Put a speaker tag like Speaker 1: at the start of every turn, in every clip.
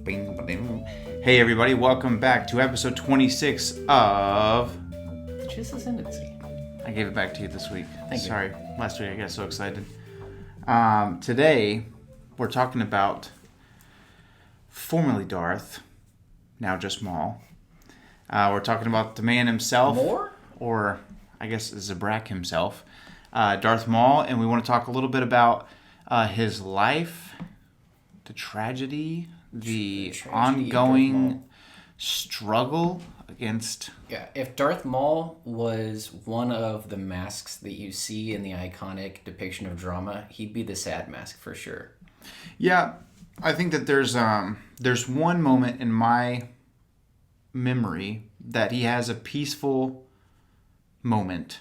Speaker 1: Hey everybody, welcome back to episode 26 of
Speaker 2: Chiss Ascendancy.
Speaker 1: I gave it back to you this week.
Speaker 2: Thank you.
Speaker 1: Sorry, last week I got so excited. Today, we're talking about formerly Darth, now just Maul. We're talking about the man himself.
Speaker 2: More?
Speaker 1: Or, I guess, Zabrak himself. Darth Maul, and we want to talk a little bit about his life, the tragedy, the ongoing struggle against...
Speaker 2: Yeah, if Darth Maul was one of the masks that you see in the iconic depiction of drama, he'd be the sad mask for sure.
Speaker 1: Yeah, I think that there's one moment in my memory that he has a peaceful moment,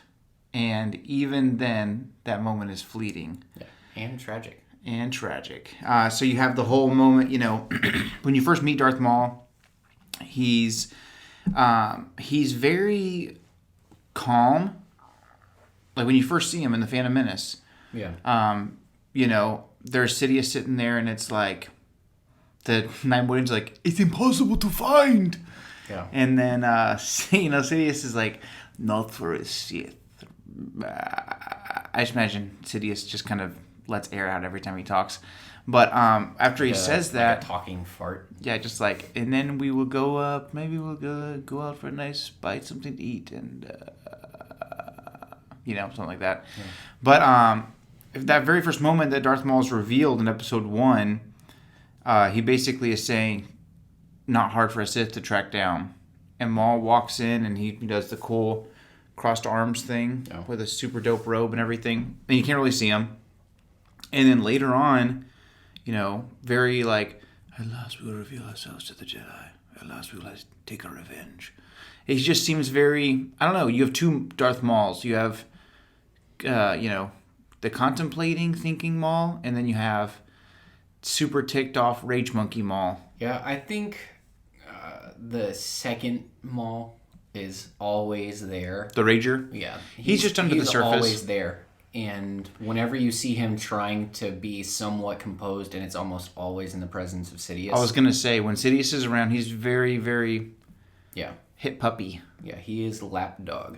Speaker 1: and even then, that moment is fleeting.
Speaker 2: Yeah, and tragic.
Speaker 1: So you have the whole moment, when you first meet Darth Maul, he's very calm. Like when you first see him in the Phantom Menace.
Speaker 2: Yeah.
Speaker 1: There's Sidious sitting there, and it's like the Night Warden's like, it's impossible to find.
Speaker 2: Yeah.
Speaker 1: And then Sidious is like, not for a Sith. I just imagine Sidious just kind of lets air out every time he talks. But after he says that...
Speaker 2: Like a talking fart.
Speaker 1: Yeah, just like, and then we will go up, maybe we'll go out for a nice bite, something to eat, and, something like that. Yeah. But that very first moment that Darth Maul is revealed in episode 1, he basically is saying, not hard for a Sith to track down. And Maul walks in, and he does the cool crossed arms thing with a super dope robe and everything. And you can't really see him. And then later on, very like, at last we will reveal ourselves to the Jedi. At last we will take our revenge. He just seems very, I don't know, you have two Darth Mauls. You have, the contemplating, thinking Maul, and then you have super ticked off rage monkey Maul.
Speaker 2: Yeah, I think the second Maul is always there.
Speaker 1: The Rager?
Speaker 2: Yeah.
Speaker 1: He's just under the surface.
Speaker 2: He's always there. And whenever you see him trying to be somewhat composed, and it's almost always in the presence of Sidious.
Speaker 1: I was going to say, when Sidious is around, he's very, very hit puppy.
Speaker 2: Yeah, he is lapdog.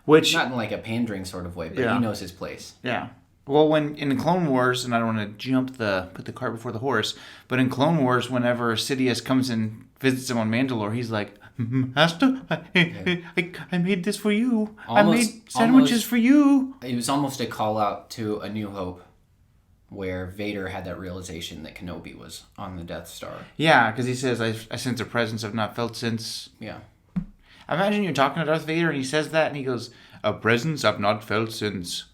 Speaker 1: Which,
Speaker 2: not in like a pandering sort of way, but he knows his place.
Speaker 1: Yeah. Well, when in Clone Wars, and I don't want to put the cart before the horse, but in Clone Wars, whenever Sidious comes and visits him on Mandalore, he's like, Master, I made this for you. I made sandwiches for you.
Speaker 2: It was almost a call out to A New Hope, where Vader had that realization that Kenobi was on the Death Star.
Speaker 1: Yeah, because he says, I sense a presence I've not felt since.
Speaker 2: Yeah.
Speaker 1: I imagine you're talking to Darth Vader, and he says that, and he goes, a presence I've not felt since.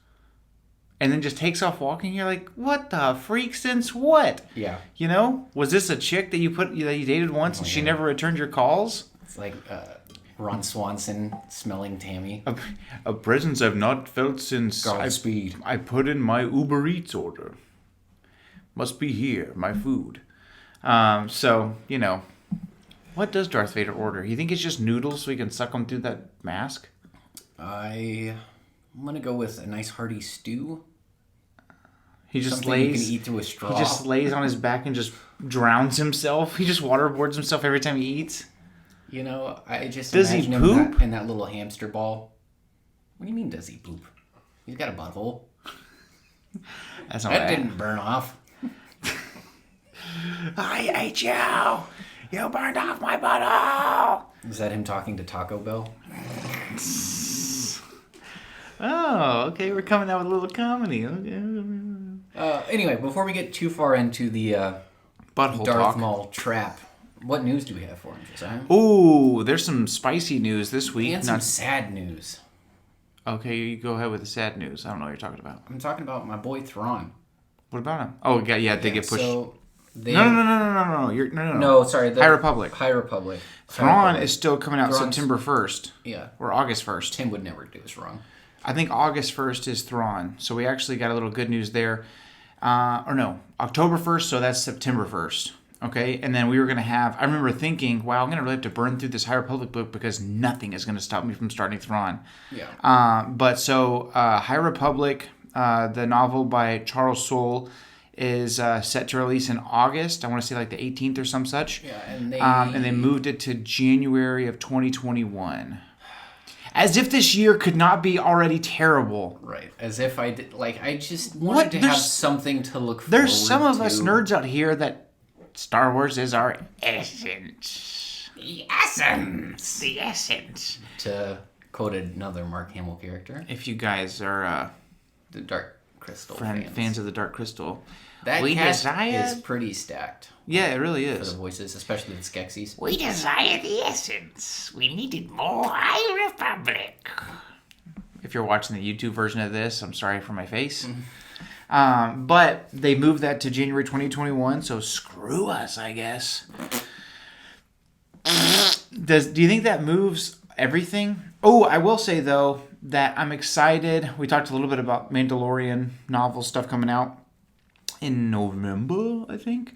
Speaker 1: And then just takes off walking. You're like, what the freak? Since what?
Speaker 2: Yeah.
Speaker 1: Was this a chick that you dated once and she never returned your calls?
Speaker 2: It's like Ron Swanson smelling Tammy.
Speaker 1: A presence I've not felt since
Speaker 2: Godspeed.
Speaker 1: I put in my Uber Eats order. Must be here, my food. What does Darth Vader order? You think it's just noodles so he can suck them through that mask?
Speaker 2: I'm going to go with a nice hearty stew.
Speaker 1: He just
Speaker 2: Something
Speaker 1: lays.
Speaker 2: you can eat through a straw.
Speaker 1: He just lays on his back and just drowns himself. He just waterboards himself every time he eats.
Speaker 2: I just
Speaker 1: does
Speaker 2: imagine
Speaker 1: he poop?
Speaker 2: him in that little hamster ball. What do you mean, does he poop? He's got a butthole.
Speaker 1: That's not
Speaker 2: that didn't burn off.
Speaker 1: I ate you. You burned off my butthole.
Speaker 2: Is that him talking to Taco Bell?
Speaker 1: Oh, okay. We're coming out with a little comedy. Okay.
Speaker 2: Anyway, before we get too far into the
Speaker 1: butthole
Speaker 2: Darth
Speaker 1: talk.
Speaker 2: Maul trap, what news do we have for him, Josiah?
Speaker 1: Ooh, there's some spicy news this week.
Speaker 2: And some sad news.
Speaker 1: Okay, you go ahead with the sad news. I don't know what you're talking about.
Speaker 2: I'm talking about my boy Thrawn.
Speaker 1: What about him? Oh, they get pushed.
Speaker 2: So
Speaker 1: No.
Speaker 2: No, sorry.
Speaker 1: High Republic.
Speaker 2: Thrawn
Speaker 1: is still coming out September 1st.
Speaker 2: Yeah.
Speaker 1: Or August 1st.
Speaker 2: Tim would never do this wrong.
Speaker 1: I think August 1st is Thrawn. So we actually got a little good news there. October 1st, so that's September 1st. Okay? And then we were going to have... I remember thinking, wow, I'm going to really have to burn through this High Republic book because nothing is going to stop me from starting Thrawn.
Speaker 2: Yeah.
Speaker 1: High Republic, the novel by Charles Soule, is set to release in August. I want to say like the 18th or some such.
Speaker 2: Yeah, and
Speaker 1: they moved it to January of 2021. As if this year could not be already terrible.
Speaker 2: Right. As if I did. Like, I just wanted to have something to look forward to.
Speaker 1: There's some of us nerds out here that Star Wars is our essence.
Speaker 2: The essence.
Speaker 1: The essence.
Speaker 2: To quote another Mark Hamill character.
Speaker 1: If you guys are
Speaker 2: the Dark Crystal
Speaker 1: fans of the Dark Crystal.
Speaker 2: That cast is pretty stacked.
Speaker 1: Yeah, it really is.
Speaker 2: For the voices, especially the Skeksis.
Speaker 1: We desire the essence. We needed more High Republic. If you're watching the YouTube version of this, I'm sorry for my face. But they moved that to January 2021, so screw us, I guess. Do you think that moves everything? Oh, I will say, though, that I'm excited. We talked a little bit about Mandalorian novel stuff coming out in November, I think.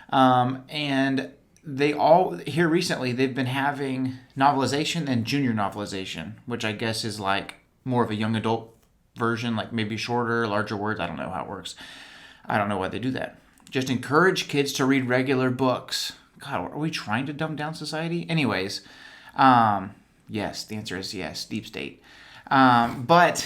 Speaker 1: And they all, here recently, they've been having novelization and junior novelization, which I guess is like more of a young adult version, like maybe shorter, larger words. I don't know how it works. I don't know why they do that. Just encourage kids to read regular books. God, are we trying to dumb down society? Anyways, yes, the answer is yes, deep state. But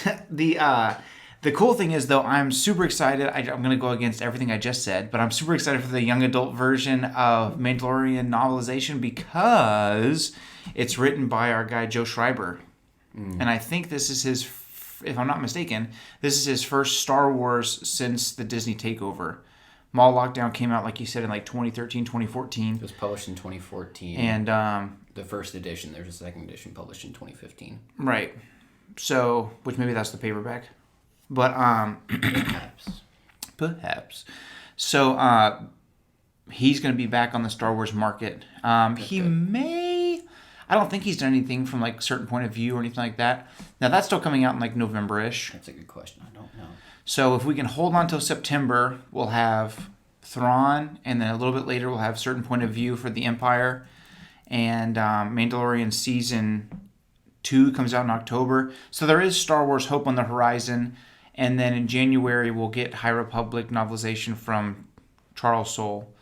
Speaker 1: the cool thing is, though, I'm super excited. I'm going to go against everything I just said, but I'm super excited for the young adult version of Mandalorian novelization because it's written by our guy Joe Schreiber. And I think this is his, if I'm not mistaken, this is his first Star Wars since the Disney takeover. Maul Lockdown came out, like you said, in like 2013, 2014.
Speaker 2: It was published in 2014.
Speaker 1: And
Speaker 2: the first edition, there's a second edition published in 2015.
Speaker 1: Right. So, which maybe that's the paperback. But perhaps. So he's going to be back on the Star Wars market. He may. I don't think he's done anything from like certain point of view or anything like that. Now that's still coming out in like November-ish.
Speaker 2: That's a good question. I don't know.
Speaker 1: So if we can hold on till September, we'll have Thrawn, and then a little bit later we'll have certain point of view for the Empire, and Mandalorian season 2 comes out in October. So there is Star Wars hope on the horizon. And then in January, we'll get High Republic novelization from Charles Soule.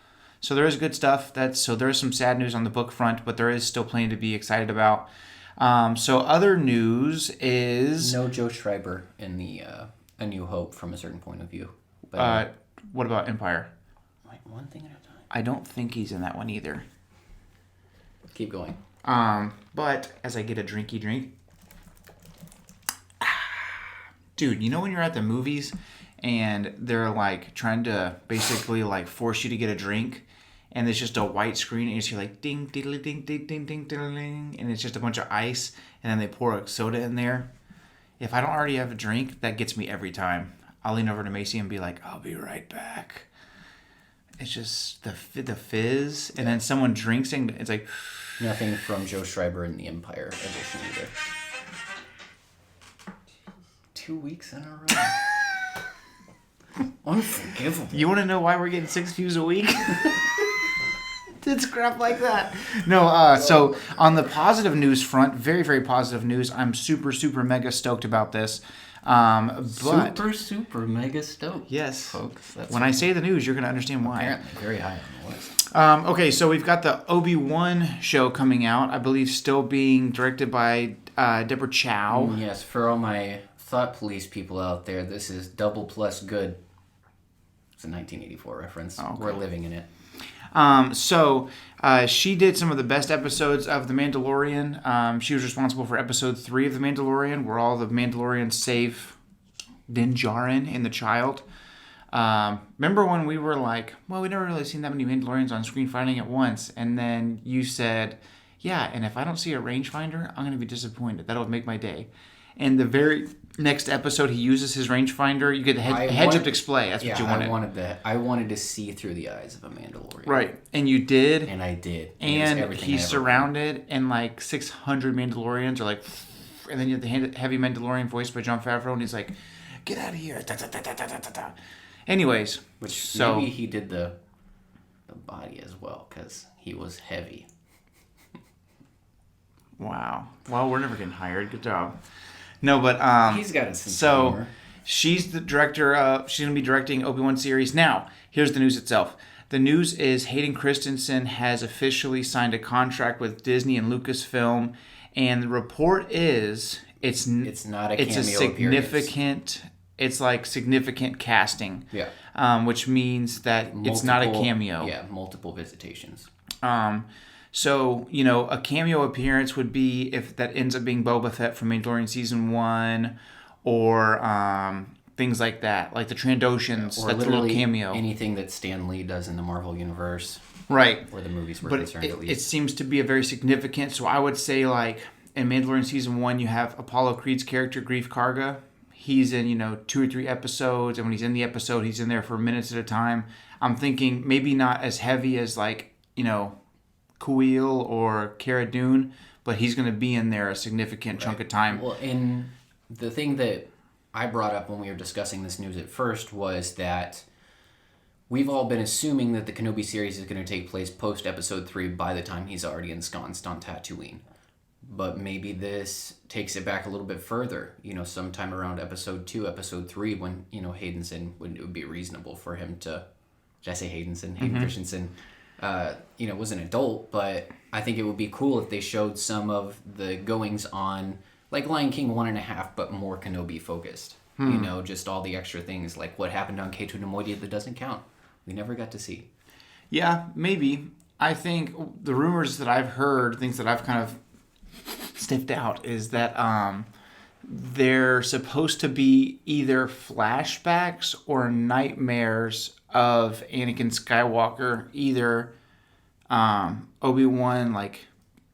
Speaker 1: So there is good stuff. So there is some sad news on the book front, but there is still plenty to be excited about. So other news is...
Speaker 2: No Joe Schreiber in the A New Hope from a certain point of view.
Speaker 1: But what about Empire?
Speaker 2: One thing at a time.
Speaker 1: I don't think he's in that one either.
Speaker 2: Keep going.
Speaker 1: But as I get a drinky drink... Dude, you know when you're at the movies and they're like trying to basically like force you to get a drink and there's just a white screen and you see like ding, diddly, ding, ding, ding, ding, ding, and it's just a bunch of ice and then they pour a soda in there. If I don't already have a drink, that gets me every time. I'll lean over to Macy and be like, I'll be right back. It's just the fizz, and then someone drinks and it's like...
Speaker 2: Nothing from Joe Schreiber in the Empire edition either. 2 weeks in a row. Unforgivable.
Speaker 1: You want to know why we're getting 6 views a week? It's crap like that. No, so on the positive news front, very, very positive news. I'm super, super mega stoked about this. But
Speaker 2: super mega stoked.
Speaker 1: Yes,
Speaker 2: folks.
Speaker 1: When I say the news, you're going to understand why.
Speaker 2: Apparently, very high on the list.
Speaker 1: Okay, so we've got the Obi-Wan show coming out. I believe still being directed by Deborah Chow.
Speaker 2: Yes, for all my thought police people out there, this is Double Plus Good. It's a 1984 reference.
Speaker 1: Oh, okay.
Speaker 2: We're living in it.
Speaker 1: So she did some of the best episodes of The Mandalorian. She was responsible for episode 3 of The Mandalorian, where all the Mandalorians save Din Djarin and the child. Remember when we were like, well, we never really seen that many Mandalorians on screen fighting at once, and then you said, yeah, and if I don't see a rangefinder, I'm going to be disappointed. That'll make my day. And the very next episode, he uses his rangefinder. You get the heads-up display. That's what you wanted.
Speaker 2: I wanted to see through the eyes of a Mandalorian.
Speaker 1: Right, and you did.
Speaker 2: And I did.
Speaker 1: And he's surrounded, and like 600 Mandalorians are like, and then you have the heavy Mandalorian voiced by Jon Favreau, and he's like, "Get out of here!" Da, da, da, da, da, da, da. Anyways,
Speaker 2: maybe he did the body as well because he was heavy. Wow. Well, we're never getting hired. Good job. No, but he's got a sense of humor.
Speaker 1: She's the director of. She's going to be directing Obi-Wan series. Now, here's the news itself. The news is Hayden Christensen has officially signed a contract with Disney and Lucasfilm, and the report is it's
Speaker 2: not a cameo
Speaker 1: it's a significant. Appearance. It's like significant casting.
Speaker 2: Yeah.
Speaker 1: Which means that it's not a cameo.
Speaker 2: Yeah, multiple visitations.
Speaker 1: So, a cameo appearance would be if that ends up being Boba Fett from Mandalorian Season 1 or things like that. Like the Trandoshans,
Speaker 2: or
Speaker 1: that's a little cameo.
Speaker 2: Anything that Stan Lee does in the Marvel Universe.
Speaker 1: Right.
Speaker 2: Where the movies were concerned, at least.
Speaker 1: It seems to be a very significant, so I would say like in Mandalorian Season 1 you have Apollo Creed's character, Greef Karga. He's in, 2 or 3 episodes, and when he's in the episode, he's in there for minutes at a time. I'm thinking maybe not as heavy as like, Kuiil or Cara Dune, but he's going to be in there a significant chunk of time.
Speaker 2: Well, and the thing that I brought up when we were discussing this news at first was that we've all been assuming that the Kenobi series is going to take place post Episode 3 by the time he's already ensconced on Tatooine. But maybe this takes it back a little bit further, sometime around Episode 2, Episode 3, when, Haydenson, it would be reasonable for him to, did I say Haydenson? Hayden Christensen. Was an adult, but I think it would be cool if they showed some of the goings on, like Lion King 1.5, but more Kenobi focused. Just all the extra things, like what happened on K2 Nemoidia that doesn't count. We never got to see.
Speaker 1: Yeah, maybe. I think the rumors that I've heard, things that I've kind of sniffed out, is that they're supposed to be either flashbacks or nightmares of Anakin Skywalker. Either Obi-Wan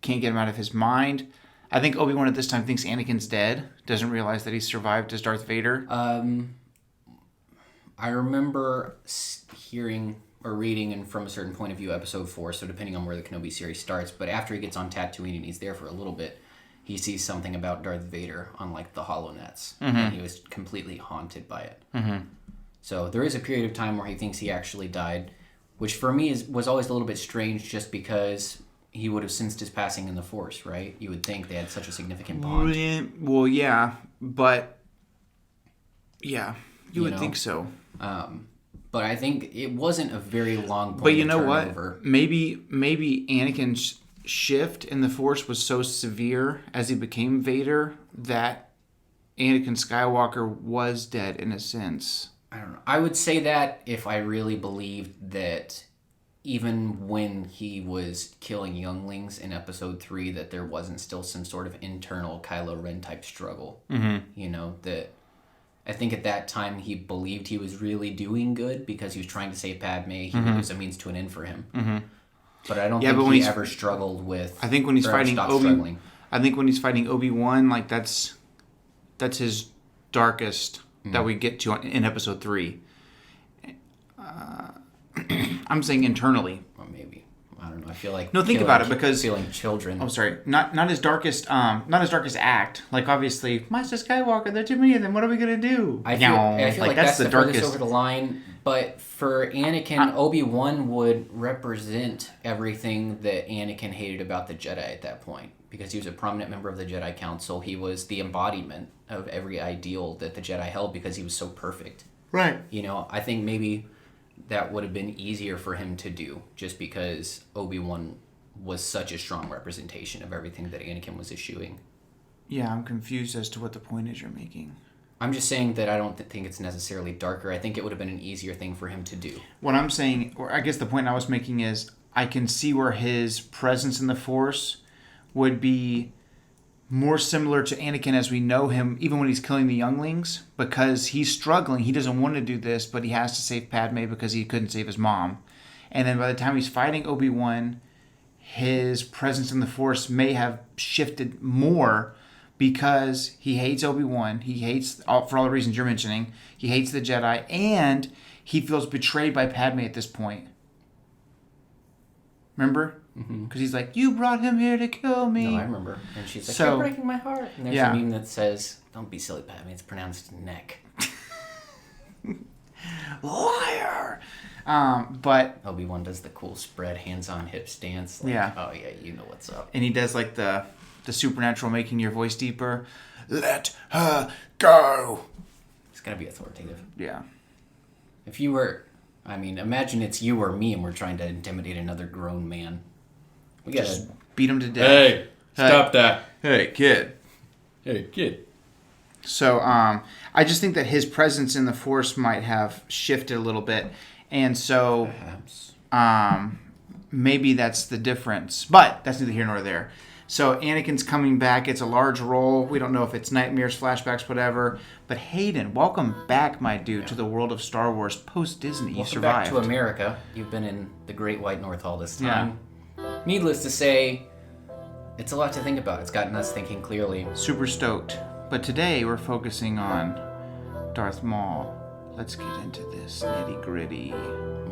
Speaker 1: can't get him out of his mind. I think Obi-Wan at this time thinks Anakin's dead, doesn't realize that he survived as Darth Vader.
Speaker 2: I remember hearing or reading, and from a certain point of view, Episode 4, so depending on where the Kenobi series starts, but after he gets on Tatooine and he's there for a little bit, he sees something about Darth Vader on the HoloNets, and he was completely haunted by it. So there is a period of time where he thinks he actually died, which for me was always a little bit strange, just because he would have sensed his passing in the Force, right? You would think they had such a significant bond.
Speaker 1: Well, yeah, but yeah, you would think so.
Speaker 2: But I think it wasn't a very long point.
Speaker 1: But you know what? Maybe Anakin's shift in the Force was so severe as he became Vader that Anakin Skywalker was dead in a sense.
Speaker 2: I don't know. I would say that if I really believed that even when he was killing younglings in Episode 3, that there wasn't still some sort of internal Kylo Ren type struggle. That I think at that time he believed he was really doing good because he was trying to save Padme. He was a means to an end for him. But I don't think he ever struggled with.
Speaker 1: I think when he's fighting Obi-Wan, that's his darkest that we get to in Episode 3. I'm saying internally.
Speaker 2: Or maybe. I don't know. I feel like
Speaker 1: think about it, because
Speaker 2: killing children.
Speaker 1: Oh, sorry. Not his darkest act. Like, obviously, Master Skywalker, there are too many of them. What are we gonna do?
Speaker 2: I feel like that's the darkest over the line. But for Anakin, Obi-Wan would represent everything that Anakin hated about the Jedi at that point, because he was a prominent member of the Jedi Council. He was the embodiment of every ideal that the Jedi held because he was so perfect.
Speaker 1: Right.
Speaker 2: I think maybe that would have been easier for him to do, just because Obi-Wan was such a strong representation of everything that Anakin was eschewing.
Speaker 1: Yeah, I'm confused as to what the point is you're making.
Speaker 2: I'm just saying that I don't think it's necessarily darker. I think it would have been an easier thing for him to do.
Speaker 1: What I'm saying, or I guess the point I was making is, I can see where his presence in the Force would be more similar to Anakin as we know him, even when he's killing the younglings, because he's struggling. He doesn't want to do this, but he has to save Padme because he couldn't save his mom. And then by the time he's fighting Obi-Wan, his presence in the Force may have shifted more because he hates Obi-Wan. He hates, for all the reasons you're mentioning, he hates the Jedi, and he feels betrayed by Padme at this point. Remember? Because he's like, you brought him here to kill me.
Speaker 2: No, I remember. And she's like, you're breaking my heart. And there's a meme that says, don't be silly, Padme. It's pronounced neck.
Speaker 1: Liar! But
Speaker 2: Obi-Wan does the cool spread, hands on hips dance. Oh, yeah, you know what's up.
Speaker 1: And he does the supernatural making your voice deeper. Let her go.
Speaker 2: gotta be authoritative.
Speaker 1: Yeah.
Speaker 2: If you were, imagine it's you or me and we're trying to intimidate another grown man. We gotta
Speaker 1: Just beat him to death.
Speaker 2: Hey, stop that.
Speaker 1: Hey, kid.
Speaker 2: Hey, kid.
Speaker 1: So, I just think that his presence in the Force might have shifted a little bit. And so,
Speaker 2: Perhaps.
Speaker 1: maybe that's the difference. But that's neither here nor there. So Anakin's coming back. It's a large role. We don't know if it's nightmares, flashbacks, whatever. But Hayden, welcome back, my dude, to the world of Star Wars post-Disney. You survived.
Speaker 2: Welcome back to America. You've been in the Great White North all this time. Yeah. Needless to say, it's a lot to think about. It's gotten us thinking clearly.
Speaker 1: Super stoked. But today we're focusing on Darth Maul. Let's get into this nitty-gritty.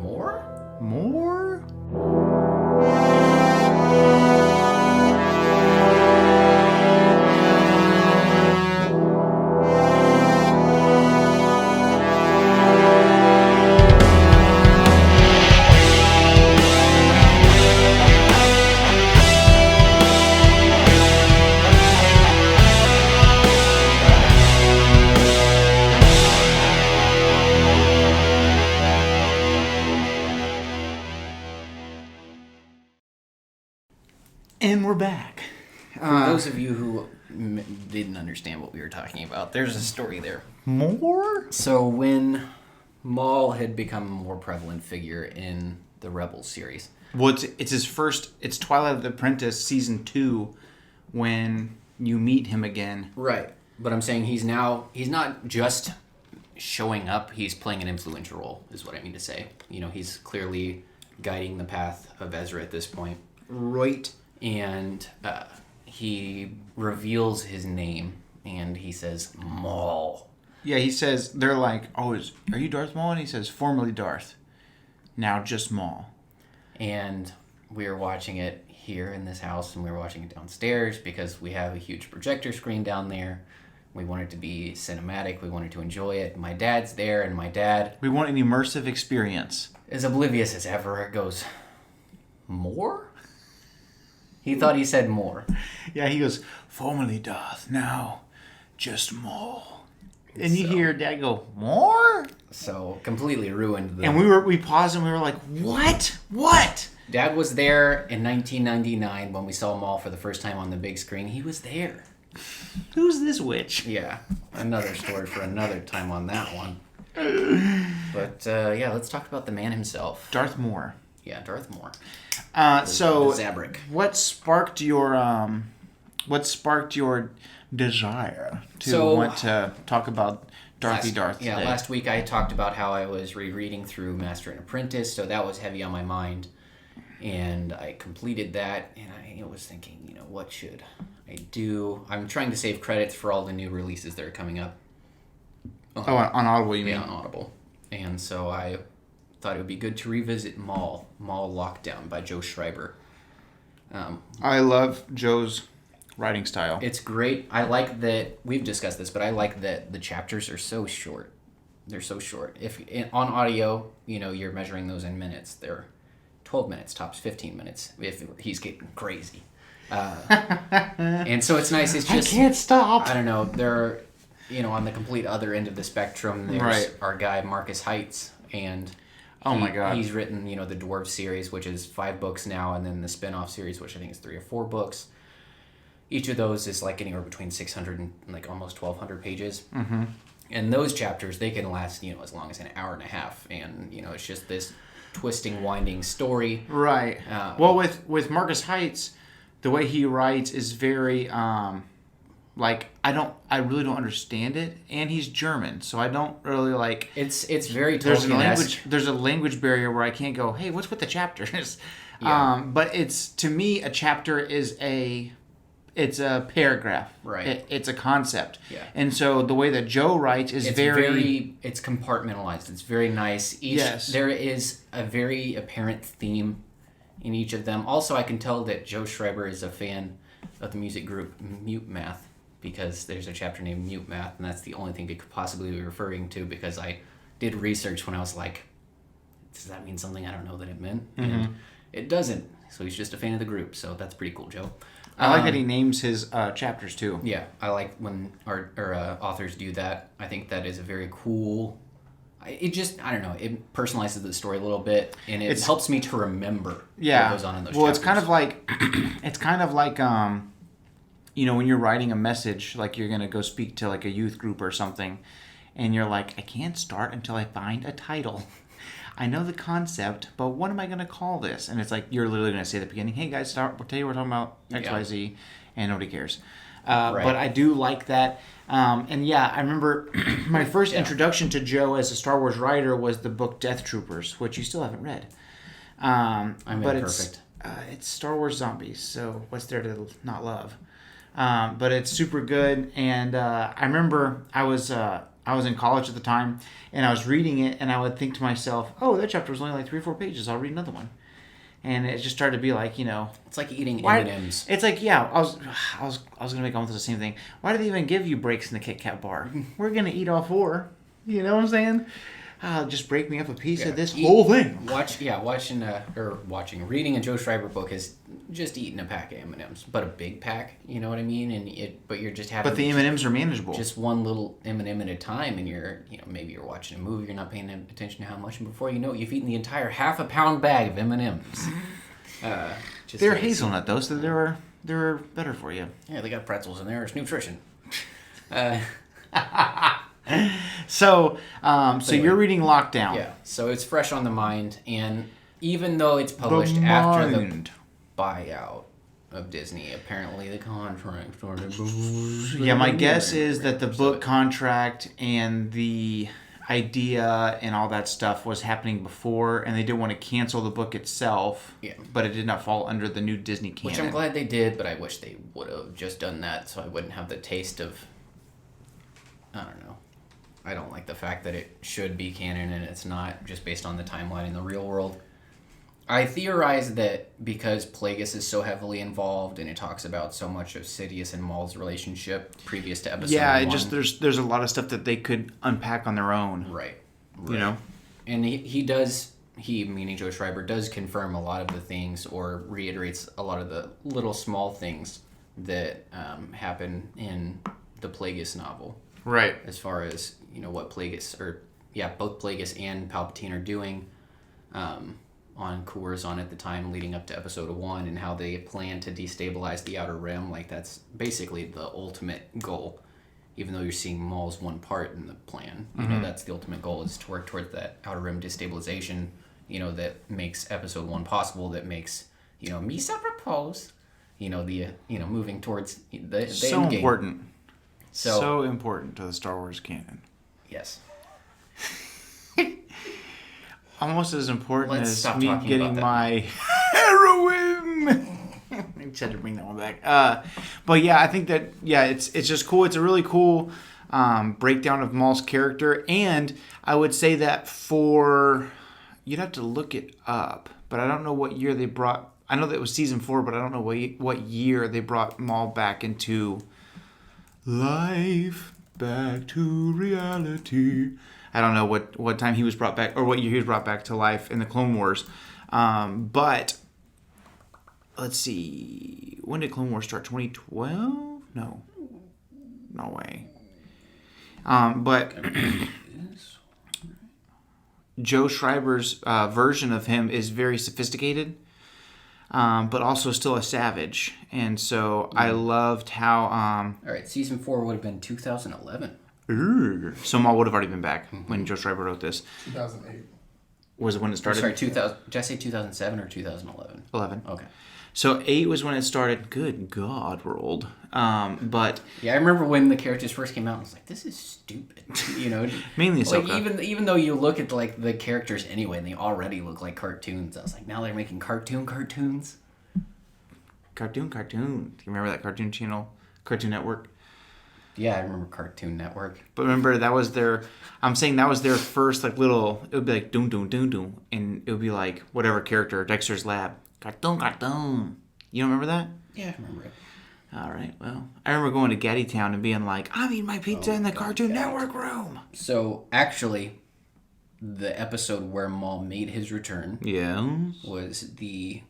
Speaker 2: More?
Speaker 1: And we're back.
Speaker 2: For those of you who didn't understand what we were talking about, there's a story there.
Speaker 1: More?
Speaker 2: So when Maul had become a more prevalent figure in the Rebels series.
Speaker 1: Well, it's his first... It's Twilight of the Apprentice Season 2 when you meet him again.
Speaker 2: Right. But I'm saying he's not just showing up, he's playing an influential role, is what I mean to say. You know, he's clearly guiding the path of Ezra at this point.
Speaker 1: Right.
Speaker 2: And he reveals his name, and he says, Maul.
Speaker 1: Yeah, he says, they're like, are you Darth Maul? And he says, formerly Darth. Now just Maul.
Speaker 2: And we were watching it here in this house, and we were watching it downstairs because we have a huge projector screen down there. We want it to be cinematic. We wanted to enjoy it. My dad's there, and my dad...
Speaker 1: We want an immersive experience.
Speaker 2: ...is oblivious as ever. It goes, more? He thought he said more.
Speaker 1: Yeah, he goes, formerly Darth, now just Maul. And you hear Dad go, more?
Speaker 2: So, completely ruined the...
Speaker 1: And we paused and we were like, what? What?
Speaker 2: Dad was there in 1999 when we saw Maul for the first time on the big screen. He was there.
Speaker 1: Who's this witch?
Speaker 2: Yeah, another story for another time on that one. But, let's talk about the man himself.
Speaker 1: Darth Moore.
Speaker 2: Yeah, Darth Moore.
Speaker 1: So,
Speaker 2: the Zabrak.
Speaker 1: What sparked your desire to want to talk about Darth today?
Speaker 2: Yeah, last week I talked about how I was rereading through Master and Apprentice, so that was heavy on my mind. And I completed that, and I was thinking, what should I do? I'm trying to save credits for all the new releases that are coming up.
Speaker 1: On Audible, you mean?
Speaker 2: Yeah, on Audible. And so I thought it would be good to revisit Maul Lockdown by Joe Schreiber.
Speaker 1: I love Joe's writing style.
Speaker 2: It's great. I like that, we've discussed this, but I like that the chapters are so short. They're so short. If on audio, you're measuring those in minutes. They're 12 minutes, tops 15 minutes, if he's getting crazy. And so it's nice. It's just...
Speaker 1: I can't stop.
Speaker 2: I don't know. They're, on the complete other end of the spectrum, there's our guy, Marcus Heights, and...
Speaker 1: Oh my God.
Speaker 2: He's written, the Dwarves series, which is 5 books now, and then the spin-off series, which I think is 3 or 4 books. Each of those is like anywhere between 600 and like almost 1,200 pages.
Speaker 1: Mm-hmm.
Speaker 2: And those chapters, they can last, as long as an hour and a half. And, it's just this twisting, winding story.
Speaker 1: Right. Well, with Marcus Heights, the way he writes is very... I really don't understand it, and he's German, so I don't really like.
Speaker 2: It's very Tolkien-esque.
Speaker 1: There's a language barrier where I can't go, hey, what's with the chapters?
Speaker 2: Yeah.
Speaker 1: But it's, to me, a chapter is it's a paragraph.
Speaker 2: Right.
Speaker 1: It's a concept.
Speaker 2: Yeah.
Speaker 1: And so the way that Joe writes is
Speaker 2: it's it's compartmentalized. It's very nice. There is a very apparent theme in each of them. Also, I can tell that Joe Schreiber is a fan of the music group Mute Math, because there's a chapter named Mute Math, and that's the only thing it could possibly be referring to, because I did research when I was like, does that mean something I don't know that it meant?
Speaker 1: Mm-hmm.
Speaker 2: And it doesn't. So he's just a fan of the group, so that's pretty cool, Joe.
Speaker 1: I like that he names his chapters too.
Speaker 2: Yeah, I like when authors do that. I think that is a very cool. It just, I don't know, it personalizes the story a little bit, and it helps me to remember what goes on in those chapters.
Speaker 1: It's kind of like, when you're writing a message, like you're going to go speak to like a youth group or something, and you're like, I can't start until I find a title. I know the concept, but what am I going to call this? And it's like, you're literally going to say at the beginning, hey guys, today we're talking about X, Y, Z, and nobody cares. Right. But I do like that. And yeah, I remember my first introduction to Joe as a Star Wars writer was the book Death Troopers, which you still haven't read. But
Speaker 2: perfect.
Speaker 1: It's Star Wars zombies, so what's there to not love? But it's super good. And I remember I was in college at the time, and I was reading it, and I would think to myself, oh, that chapter was only like 3 or 4 pages. I'll read another one. And it just started to be like,
Speaker 2: it's like eating M&Ms.
Speaker 1: It's like, yeah, I was gonna make almost the same thing. Why do they even give you breaks in the Kit Kat bar? We're gonna eat all 4. You know what I'm saying? Just break me up a piece of this whole thing.
Speaker 2: Reading a Joe Schreiber book is just eating a pack of M&Ms, but a big pack. You know what I mean? But you're just having.
Speaker 1: But the M&Ms are manageable.
Speaker 2: Just one little M&M at a time, and maybe you're watching a movie, you're not paying attention to how much, and before you know it, you've eaten the entire half-a-pound bag of M&Ms.
Speaker 1: They're hazelnut though, so they're better for you.
Speaker 2: Yeah, they got pretzels in there. It's nutrition.
Speaker 1: So you're reading Lockdown.
Speaker 2: Yeah, so it's fresh on the mind, and even though it's published after the buyout of Disney, apparently the contract started.
Speaker 1: Yeah, my guess is that the book contract and the idea and all that stuff was happening before, and they didn't want to cancel the book itself.
Speaker 2: Yeah,
Speaker 1: but it did not fall under the new Disney canon.
Speaker 2: Which I'm glad they did, but I wish they would have just done that, so I wouldn't have the taste of. I don't know. I don't like the fact that it should be canon and it's not, just based on the timeline in the real world. I theorize that because Plagueis is so heavily involved and it talks about so much of Sidious and Maul's relationship previous to episode 1.
Speaker 1: Just there's a lot of stuff that they could unpack on their own.
Speaker 2: Right. And he, meaning Joe Schreiber, does confirm a lot of the things or reiterates a lot of the little small things that happen in the Plagueis novel.
Speaker 1: Right.
Speaker 2: As far as, what both Plagueis and Palpatine are doing on Coruscant at the time leading up to episode 1, and how they plan to destabilize the Outer Rim. Like, that's basically the ultimate goal. Even though you're seeing Maul's one part in the plan, that's the ultimate goal, is to work towards that Outer Rim destabilization, that makes episode 1 possible, that makes, mise a propos, moving towards the
Speaker 1: so
Speaker 2: end game.
Speaker 1: Important. So important to the Star Wars canon.
Speaker 2: Yes.
Speaker 1: Almost as important as me getting my heroin. I just had to bring that one back. But yeah, I think that it's just cool. It's a really cool breakdown of Maul's character, and I would say that you'd have to look it up, but I don't know what year they brought. I know that it was season 4, but I don't know what year they brought Maul back into life, back to reality. I don't know what time he was brought back, or what year he was brought back to life in the Clone Wars. But let's see, when did Clone Wars start? 2012? No way. But Joe Schreiber's version of him is very sophisticated, but also still a savage. And so I loved how.
Speaker 2: All right, season 4 would have been 2011.
Speaker 1: So Maul would have already been back when Joe Schreiber wrote this.
Speaker 3: 2008.
Speaker 1: Was it when it started?
Speaker 2: Sorry, 2000. Did I say 2007 or 2011?
Speaker 1: 11.
Speaker 2: Okay.
Speaker 1: So 8 was when it started. Good God, we're old. But
Speaker 2: yeah, I remember when the characters first came out, I was like, "This is stupid."
Speaker 1: Mainly Ahsoka.
Speaker 2: Like, even though you look at like the characters anyway, and they already look like cartoons. I was like, now they're making cartoons.
Speaker 1: Cartoon. Do you remember that cartoon channel, Cartoon Network?
Speaker 2: Yeah, I remember Cartoon Network.
Speaker 1: But remember, that was their first little. It would be like doom doom doom doom, and it would be like whatever character, Dexter's Lab, cartoon. You don't remember that?
Speaker 2: Yeah, I remember it.
Speaker 1: All right. Well, I remember going to Gaddy Town and being like, I'm eating my pizza in the Cartoon Network room.
Speaker 2: So actually, the episode where Maul made his return, was the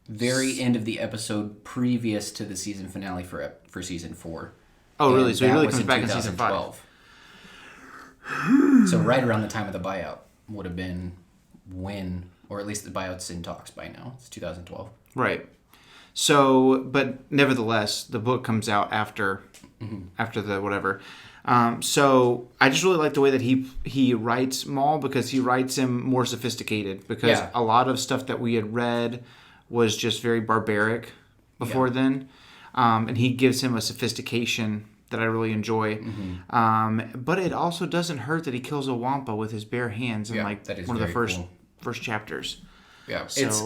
Speaker 2: very end of the episode previous to the season finale for season 4.
Speaker 1: Oh, really?
Speaker 2: And
Speaker 1: So he
Speaker 2: that
Speaker 1: really
Speaker 2: was
Speaker 1: comes back in season 5.
Speaker 2: 2012. So right around the time of the buyout would have been when, or at least the buyout's in talks by now. It's 2012.
Speaker 1: Right. So, but nevertheless, the book comes out after the whatever. So I just really like the way that he writes Maul, because he writes him more sophisticated, because a lot of stuff that we had read was just very barbaric before then. And he gives him a sophistication that I really enjoy. But it also doesn't hurt that he kills a Wampa with his bare hands in one of the first chapters.
Speaker 2: Yeah,
Speaker 1: So,
Speaker 2: it's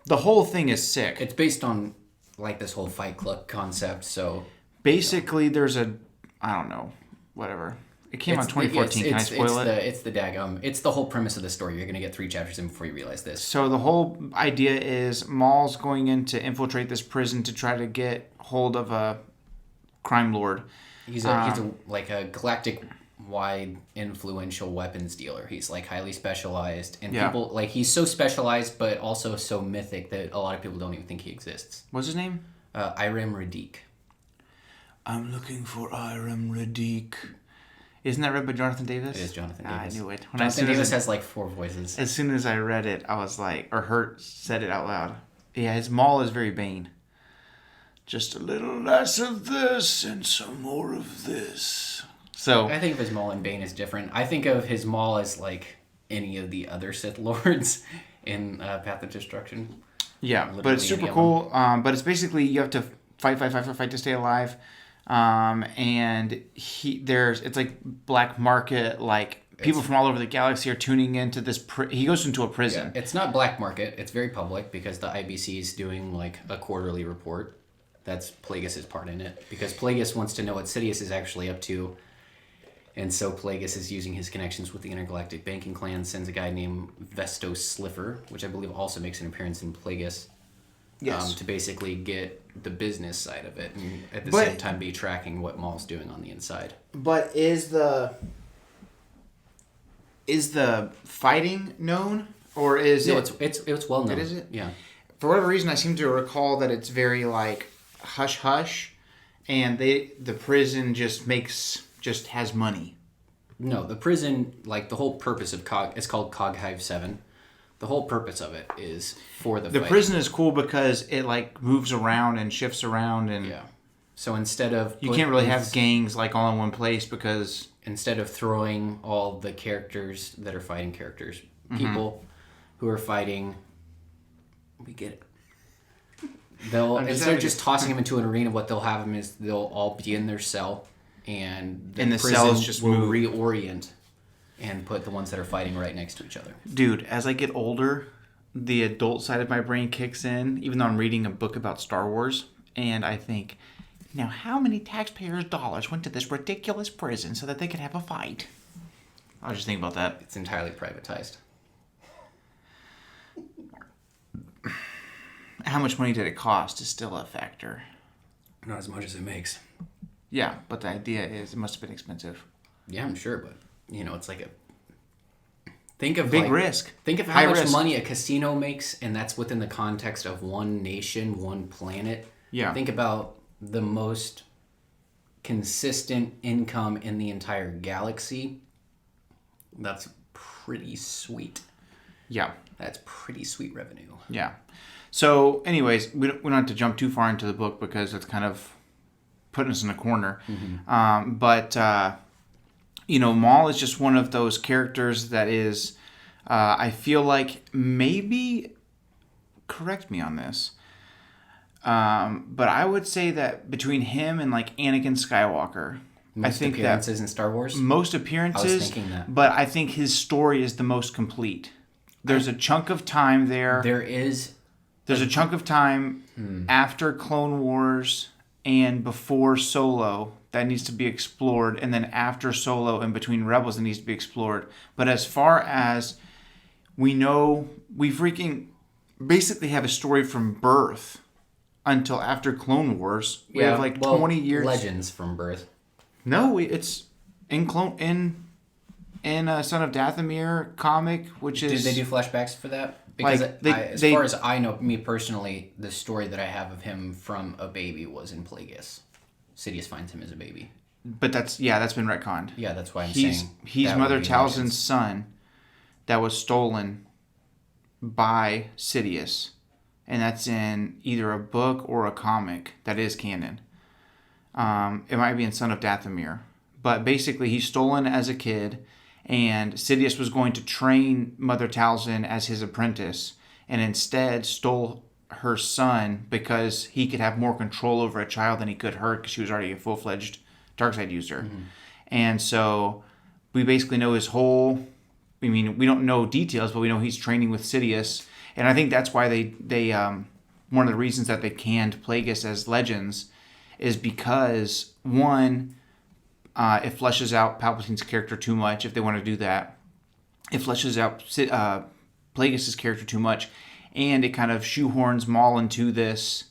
Speaker 1: the whole thing is sick.
Speaker 2: It's based on like this whole Fight Club concept. So
Speaker 1: basically, there's I don't know, whatever. It came out in 2014. Can I spoil it?
Speaker 2: It's the whole premise of the story. You're gonna get 3 chapters in before you realize this.
Speaker 1: So the whole idea is Maul's going in to infiltrate this prison to try to get hold of a crime lord.
Speaker 2: He's like a galactic wide influential weapons dealer. He's like highly specialized, and people like he's so specialized but also so mythic that a lot of people don't even think he exists.
Speaker 1: What's his name?
Speaker 2: Iram Radiq.
Speaker 1: I'm looking for Iram Radiq. Isn't that read by Jonathan Davis?
Speaker 2: It is Jonathan Davis.
Speaker 1: I knew it.
Speaker 2: Jonathan Davis has like 4 voices.
Speaker 1: As soon as I read it, I was like, or said it out loud. Yeah, his Maul is very Bane. Just a little less of this and some more of this. So
Speaker 2: I think of his Maul and Bane as different. I think of his Maul as like any of the other Sith Lords in Path of Destruction.
Speaker 1: Yeah, but it's super cool. But it's basically you have to fight to stay alive. And it's like black market, like people from all over the galaxy are tuning into this. He goes into a prison.
Speaker 2: Yeah, it's not black market. It's very public because the IBC is doing like a quarterly report. That's Plagueis' part in it, because Plagueis wants to know what Sidious is actually up to. And so Plagueis is using his connections with the Intergalactic Banking Clan, sends a guy named Vestos Slipher, which I believe also makes an appearance in Plagueis, to basically get the business side of it, and at the same time be tracking what Maul's doing on the inside.
Speaker 1: But is the fighting known, or is
Speaker 2: no,
Speaker 1: it?
Speaker 2: It's well known.
Speaker 1: Is it?
Speaker 2: Yeah.
Speaker 1: For whatever reason, I seem to recall that it's very like hush hush, and the prison just has money.
Speaker 2: No, the prison, like the whole purpose of it's called Cog Hive 7. The whole purpose of it is for the fight.
Speaker 1: Prison is cool because it like moves around and shifts around, and
Speaker 2: so instead of
Speaker 1: you can't really have gangs like all in one place, because
Speaker 2: instead of throwing all the characters that are fighting people who are fighting, we get it. Instead of just tossing them into an arena, what they'll have them is they'll all be in their cell, and the cells just will reorient and put the ones that are fighting right next to each other.
Speaker 1: Dude, as I get older, the adult side of my brain kicks in, even though I'm reading a book about Star Wars, and I think, now how many taxpayers' dollars went to this ridiculous prison so that they could have a fight? I was just thinking about that.
Speaker 2: It's entirely privatized.
Speaker 1: How much money did it cost is still a factor.
Speaker 2: Not as much as it makes.
Speaker 1: Yeah, but the idea is it must have been expensive.
Speaker 2: Yeah, I'm sure, but it's like think of
Speaker 1: big risk.
Speaker 2: Think of how much money a casino makes, and that's within the context of one nation, one planet.
Speaker 1: Yeah.
Speaker 2: Think about the most consistent income in the entire galaxy. That's pretty sweet.
Speaker 1: Yeah.
Speaker 2: That's pretty sweet revenue.
Speaker 1: Yeah. So, anyways, we don't have to jump too far into the book because it's kind of putting us in a corner. But Maul is just one of those characters that is, I feel like, maybe, correct me on this, but I would say that between him and like Anakin Skywalker,
Speaker 2: Most appearances in Star Wars?
Speaker 1: Most appearances,
Speaker 2: I was thinking that.
Speaker 1: But I think his story is the most complete. There's a chunk of time there. There's a chunk of time after Clone Wars and before Solo that needs to be explored, and then after Solo and between Rebels that needs to be explored. But as far as we know, we freaking basically have a story from birth until after Clone Wars. We have like 20 years.
Speaker 2: Legends from birth.
Speaker 1: No, it's in in a Son of Dathomir comic, which is...
Speaker 2: Did they do flashbacks for that? Because as far as I know, me personally, the story that I have of him from a baby was in Plagueis. Sidious finds him as a baby.
Speaker 1: But that's been retconned.
Speaker 2: Yeah, that's why I'm saying...
Speaker 1: He's Mother Talzin's son that was stolen by Sidious. And that's in either a book or a comic that is canon. It might be in Son of Dathomir. But basically, he's stolen as a kid, and Sidious was going to train Mother Talzin as his apprentice, and instead stole her son because he could have more control over a child than he could her, because she was already a full-fledged Darkseid user. Mm-hmm. And so we basically know his whole... I mean, we don't know details, but we know he's training with Sidious. And I think that's why they one of the reasons that they canned Plagueis as Legends is because, one, it fleshes out Palpatine's character too much if they want to do that. It fleshes out Plagueis' character too much, and it kind of shoehorns Maul into this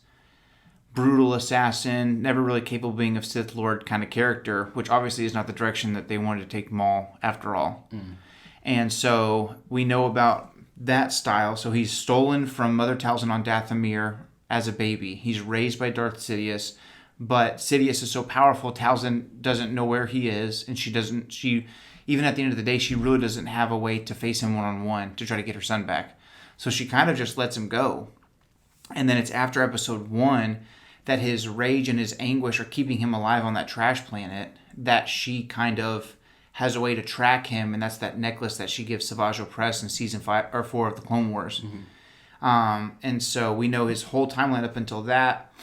Speaker 1: brutal assassin, never really capable of being a Sith Lord kind of character, which obviously is not the direction that they wanted to take Maul after all. Mm. And so we know about that style. So he's stolen from Mother Talzin on Dathomir as a baby. He's raised by Darth Sidious, but Sidious is so powerful, Talzin doesn't know where he is, and she even at the end of the day, she really doesn't have a way to face him one-on-one to try to get her son back. So she kind of just lets him go. And then it's after episode 1 that his rage and his anguish are keeping him alive on that trash planet that she kind of has a way to track him, and that's that necklace that she gives Savage Opress in season 5 or 4 of the Clone Wars. Mm-hmm. And so we know his whole timeline up until that.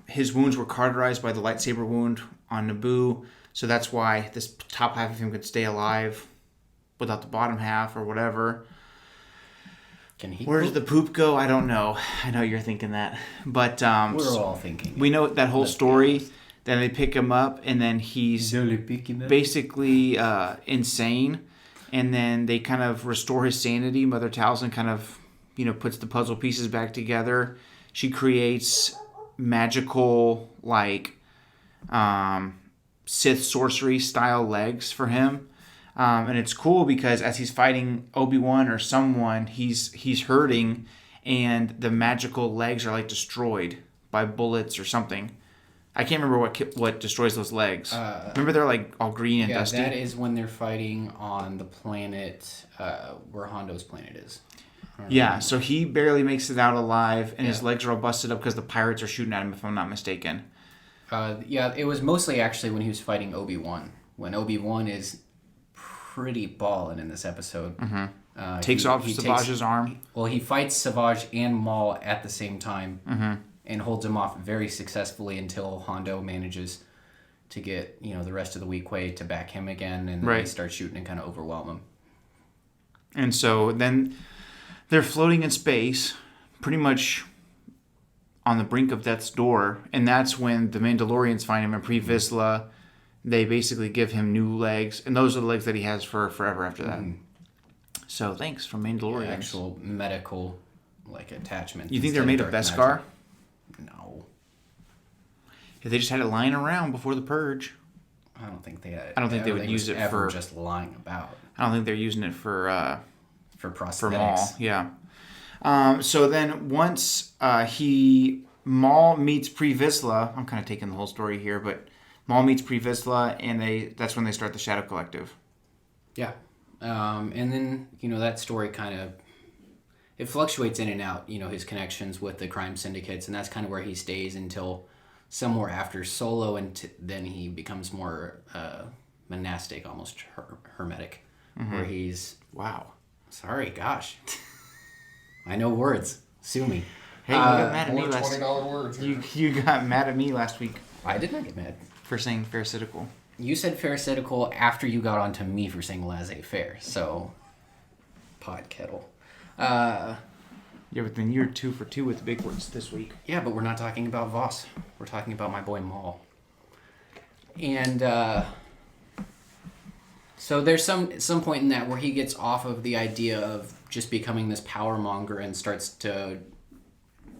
Speaker 1: His wounds were cauterized by the lightsaber wound on Naboo, so that's why this top half of him could stay alive without the bottom half or whatever. Where does the poop go? I don't know. I know you're thinking that, but
Speaker 2: we're all thinking.
Speaker 1: We know that whole story. Then they pick him up, and then he's basically insane. And then they kind of restore his sanity. Mother Talzin kind of, puts the puzzle pieces back together. She creates magical, Sith sorcery style legs for him. And it's cool because as he's fighting Obi-Wan or someone, he's hurting, and the magical legs are destroyed by bullets or something. I can't remember what destroys those legs. Remember they're all green and dusty?
Speaker 2: Yeah, that is when they're fighting on the planet where Hondo's planet is.
Speaker 1: Yeah, so he barely makes it out alive, and his legs are all busted up because the pirates are shooting at him, if I'm not mistaken.
Speaker 2: It was mostly actually when he was fighting Obi-Wan. When Obi-Wan is pretty ballin' in this episode.
Speaker 1: Mm-hmm. Takes off Savage's arm.
Speaker 2: Well, he fights Savage and Maul at the same time. Mm-hmm. And holds him off very successfully until Hondo manages to get, the rest of the weak way to back him again, and then they start shooting and kind of overwhelm him.
Speaker 1: And so then they're floating in space, pretty much on the brink of death's door, and that's when the Mandalorians find him in Pre Vizsla. They basically give him new legs, and those are the legs that he has for forever after that. Mm-hmm. So thanks from Mandalorians.
Speaker 2: Actual medical attachment.
Speaker 1: You think they're made of Beskar?
Speaker 2: No.
Speaker 1: If they just had it lying around before the purge.
Speaker 2: I don't think they had.
Speaker 1: I don't think they would use it for
Speaker 2: just lying about.
Speaker 1: I don't think they're using it for
Speaker 2: prosthetics.
Speaker 1: For Maul, yeah. So then once Maul meets Pre Vizsla, I'm kind of taking the whole story here, but Maul meets Pre Vizsla, and that's when they start the Shadow Collective.
Speaker 2: Yeah, and then that story kind of. It fluctuates in and out, his connections with the crime syndicates, and that's kind of where he stays until somewhere after Solo, and then he becomes more monastic, almost hermetic, where he's...
Speaker 1: Wow.
Speaker 2: Sorry, gosh. I know words. Sue me.
Speaker 1: Hey, you got mad at me last week.
Speaker 3: $20 words.
Speaker 1: You got mad at me last week.
Speaker 2: I did not get mad.
Speaker 1: For saying pharisaical.
Speaker 2: You said pharisaical after you got onto me for saying laissez-faire, so... Pod kettle.
Speaker 1: Yeah, but then you're 2 for 2 with the big words this week.
Speaker 2: Yeah, but we're not talking about Voss. We're talking about my boy Maul. And so there's some point in that where he gets off of the idea of just becoming this power monger and starts to...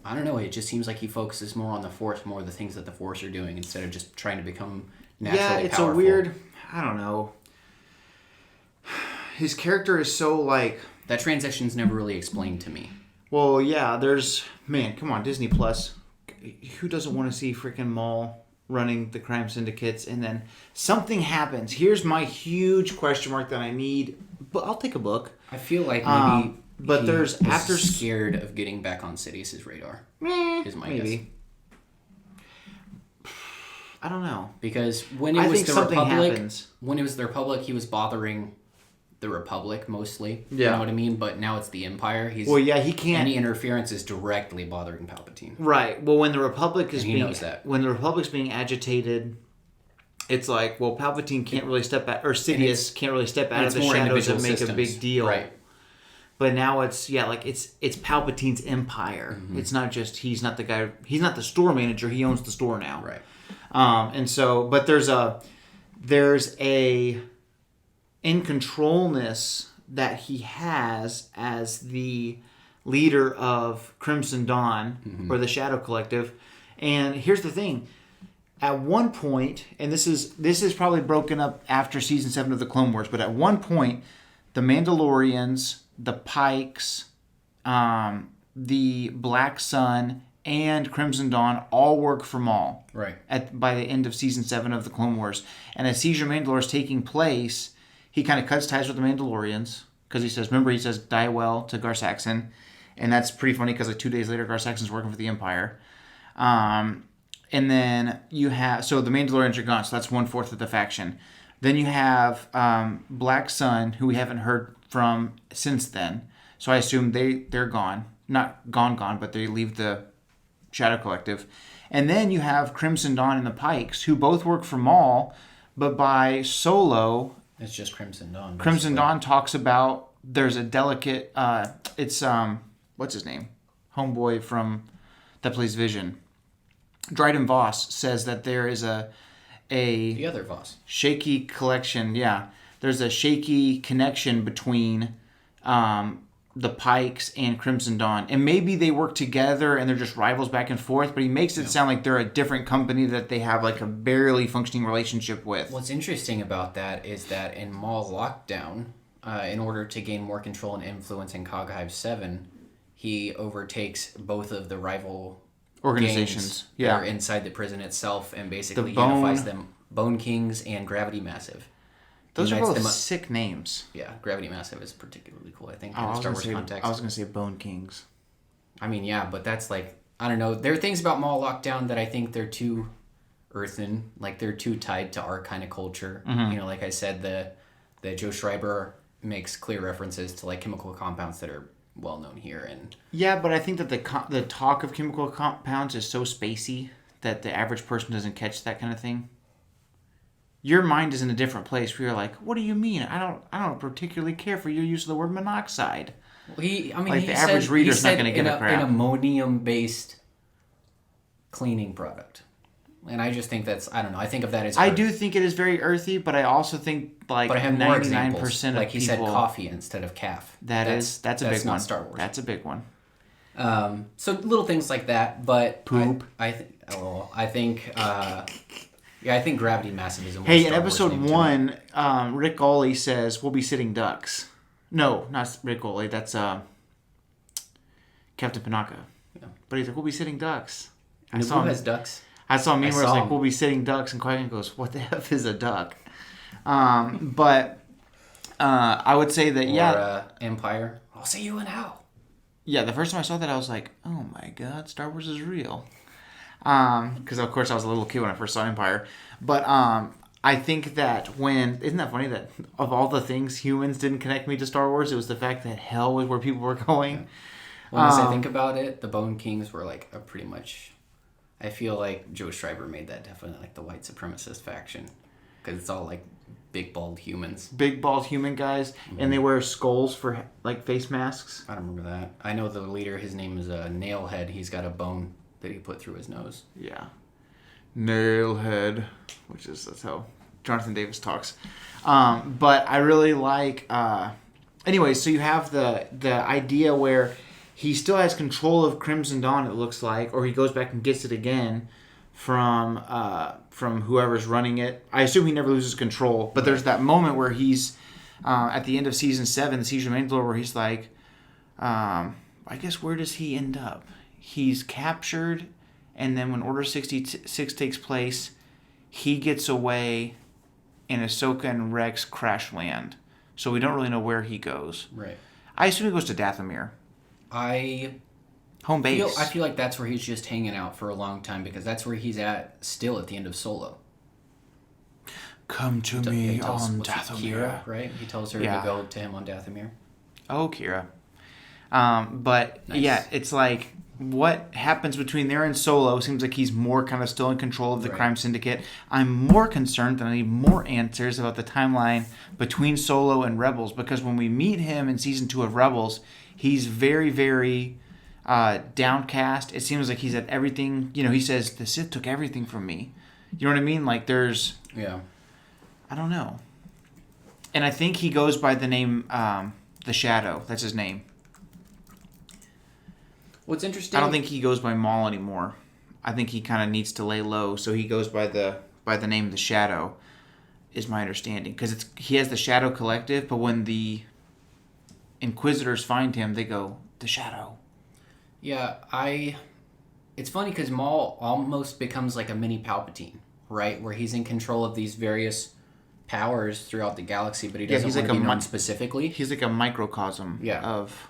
Speaker 2: I don't know, it just seems like he focuses more on the Force, more of the things that the Force are doing, instead of just trying to become naturally powerful.
Speaker 1: Yeah, it's a weird... I don't know. his character is so like...
Speaker 2: That transition's never really explained to me.
Speaker 1: Well, yeah, there's... Man, come on, Disney Plus. Who doesn't want to see freaking Maul running the crime syndicates, and then something happens? Here's my huge question mark that I need... But I'll take a look.
Speaker 2: I feel like maybe
Speaker 1: but there's after
Speaker 2: scared of getting back on Sidious's radar. Is my guess.
Speaker 1: I don't know,
Speaker 2: because when it was the Republic, he was bothering the Republic mostly.
Speaker 1: Yeah.
Speaker 2: You know what I mean? But now it's the Empire. He can't. Any interference is directly bothering Palpatine.
Speaker 1: Right. Well, when the Republic is
Speaker 2: when
Speaker 1: the Republic's being agitated, it's like, well, Palpatine can't really step out, or Sidious can't really step out of the shadows and make a big deal.
Speaker 2: Right.
Speaker 1: But now it's Palpatine's empire. Mm-hmm. It's not just he's not the guy. He's not the store manager. He owns the store now.
Speaker 2: Right.
Speaker 1: And so, but there's a in controlness that he has as the leader of Crimson Dawn, mm-hmm. or the Shadow Collective. And here's the thing: at one point, and this is probably broken up after season 7 of the Clone Wars, but at one point, the Mandalorians, the Pikes, the Black Sun, and Crimson Dawn all work for Maul.
Speaker 2: Right.
Speaker 1: By the end of season 7 of the Clone Wars. And as Siege of Mandalore is taking place, he kind of cuts ties with the Mandalorians, because he says, die well to Gar Saxon. And that's pretty funny, because like 2 days later, Gar Saxon's working for the Empire. And then you have, so the Mandalorians are gone, so that's 1/4 of the faction. Then you have Black Sun, who we haven't heard from since then. So I assume they're gone. Not gone, but they leave the Shadow Collective. And then you have Crimson Dawn and the Pikes, who both work for Maul, but by Solo...
Speaker 2: It's just Crimson Dawn. Basically.
Speaker 1: Crimson Dawn talks about there's a delicate... it's, what's his name? Homeboy that plays Vision. Dryden Voss says that there is the
Speaker 2: other Voss.
Speaker 1: Shaky collection, yeah. There's a shaky connection between... the Pikes and Crimson Dawn. And maybe they work together and they're just rivals back and forth, but he makes it sound like they're a different company that they have like a barely functioning relationship with.
Speaker 2: What's interesting about that is that in Maul Lockdown, in order to gain more control and influence in Cog Hive 7, he overtakes both of the rival
Speaker 1: organizations
Speaker 2: that are inside the prison itself and basically unifies them. Bone Kings and Gravity Massive.
Speaker 1: Those are both sick names.
Speaker 2: Yeah, Gravity Massive is particularly cool, I think,
Speaker 1: in
Speaker 2: the Star Wars context.
Speaker 1: I was going to say Bone Kings.
Speaker 2: I mean, yeah, but that's like, I don't know. There are things about Maul Lockdown that I think they're too earthen. Like, they're too tied to our kind of culture. Mm-hmm. You know, like I said, the Joe Schreiber makes clear references to, like, chemical compounds that are well known here. And
Speaker 1: yeah, but I think that the talk of chemical compounds is so spacey that the average person doesn't catch that kind of thing. Your mind is in a different place where you're like, what do you mean? I don't particularly care for your use of the word monoxide.
Speaker 2: Well, the average
Speaker 1: reader's not going to give a crap.
Speaker 2: An ammonium-based cleaning product. And I just think that's, I don't know, I think of that as...
Speaker 1: I do think it is very earthy, but I also think like 99% of
Speaker 2: like
Speaker 1: he
Speaker 2: said coffee instead of calf.
Speaker 1: That's a big one.
Speaker 2: That's not Star Wars.
Speaker 1: That's a big one.
Speaker 2: So little things like that, but...
Speaker 1: Poop.
Speaker 2: I think... Yeah, I think Gravity Massive is a more
Speaker 1: Hey,
Speaker 2: Star
Speaker 1: in episode
Speaker 2: Wars
Speaker 1: 1, Rick Ollie says, we'll be sitting ducks. No, not Rick Ollie. That's Captain Panaka. Yeah. But he's like, we'll be sitting ducks.
Speaker 2: Naboo has ducks.
Speaker 1: I saw a meme where it's like, we'll be sitting ducks, and Qui-Gon goes, what the F is a duck? But I would say that,
Speaker 2: Empire. I'll see you in hell.
Speaker 1: Yeah, the first time I saw that, I was like, oh my god, Star Wars is real. Because of course I was a little kid when I first saw Empire, but I think that isn't that funny that of all the things humans didn't connect me to Star Wars, it was the fact that hell was where people were going.
Speaker 2: Yeah. Well, as I think about it, the Bone Kings were like a pretty much. I feel like Joe Schreiber made that definitely like the white supremacist faction, because it's all like big bald humans.
Speaker 1: Big bald human guys, mm-hmm. And they wear skulls for like face masks.
Speaker 2: I don't remember that. I know the leader. His name is Nailhead. He's got a bone that he put through his nose.
Speaker 1: Yeah. Nailhead, that's how Jonathan Davis talks. But I really like, anyway, so you have the idea where he still has control of Crimson Dawn, it looks like, or he goes back and gets it again from whoever's running it. I assume he never loses control, but there's that moment where he's at the end of season 7, the Siege of Mandalore, where he's like, I guess where does he end up? He's captured, and then when Order 66 takes place, he gets away, and Ahsoka and Rex crash land. So we don't really know where he goes.
Speaker 2: Right.
Speaker 1: I assume he goes to Dathomir. Home base.
Speaker 2: I feel like that's where he's just hanging out for a long time, because that's where he's at still at the end of Solo.
Speaker 1: Come to me on Dathomir.
Speaker 2: Kira, right? He tells her to go to him on Dathomir.
Speaker 1: Oh, Kira. But
Speaker 2: nice.
Speaker 1: yeah, it's like what happens between there and Solo seems like he's more kind of still in control of the crime syndicate. I'm more concerned that I need more answers about the timeline between Solo and Rebels, because when we meet him in season 2 of Rebels, he's very, very downcast. It seems like he's at everything. You know, he says, the Sith took everything from me. You know what I mean? Like there's...
Speaker 2: Yeah.
Speaker 1: I don't know. And I think he goes by the name The Shadow. That's his name.
Speaker 2: What's interesting...
Speaker 1: I don't think he goes by Maul anymore. I think he kind of needs to lay low, so he goes by the name The Shadow, is my understanding. Because he has the Shadow Collective, but when the Inquisitors find him, they go, The Shadow.
Speaker 2: Yeah, it's funny because Maul almost becomes like a mini Palpatine, right? Where he's in control of these various powers throughout the galaxy, but he doesn't want to be known specifically.
Speaker 1: He's like a microcosm
Speaker 2: of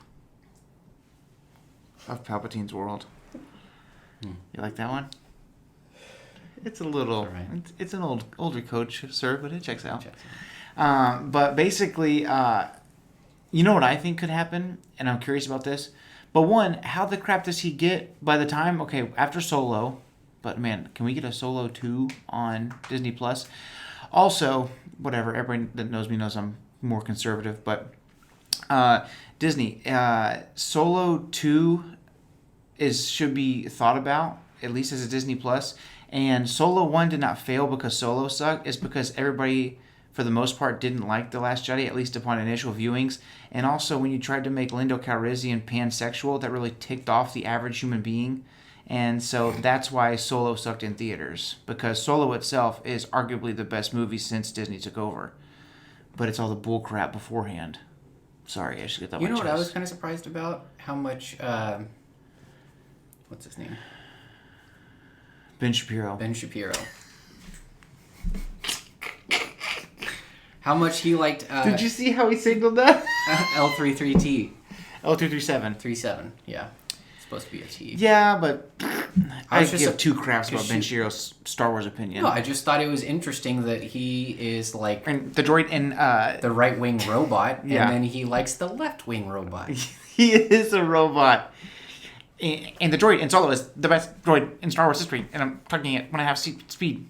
Speaker 1: Palpatine's world. You like that one? It's a little...
Speaker 2: Right.
Speaker 1: It's an older coach, sir, but it checks out. But basically, you know what I think could happen? And I'm curious about this. But one, how the crap does he get by the time... Okay, after Solo... But man, can we get a Solo 2 on Disney Plus? Also, whatever, everybody that knows me knows I'm more conservative, but Disney, Solo 2 should be thought about, at least as a Disney Plus. And Solo 1 did not fail because Solo sucked. It's because everybody, for the most part, didn't like The Last Jedi, at least upon initial viewings. And also, when you tried to make Lando Calrissian pansexual, that really ticked off the average human being. And so that's why Solo sucked in theaters, because Solo itself is arguably the best movie since Disney took over. But it's all the bull crap beforehand. Sorry, I should get that.
Speaker 2: You know what I was kind of surprised about? How much, what's his name?
Speaker 1: Ben Shapiro.
Speaker 2: How much he liked...
Speaker 1: Did you see how he signaled that?
Speaker 2: L33T.
Speaker 1: L237.
Speaker 2: 37, yeah. Supposed to be a T.
Speaker 1: Yeah, but I
Speaker 2: just
Speaker 1: give two craps about Ben Shapiro's Star Wars opinion.
Speaker 2: No, I just thought it was interesting that he is like...
Speaker 1: And the droid in...
Speaker 2: the right-wing robot,
Speaker 1: yeah.
Speaker 2: And then he likes the left-wing robot.
Speaker 1: He is a robot. And the droid in Solo is the best droid in Star Wars history, and I'm talking at 1.5 speed.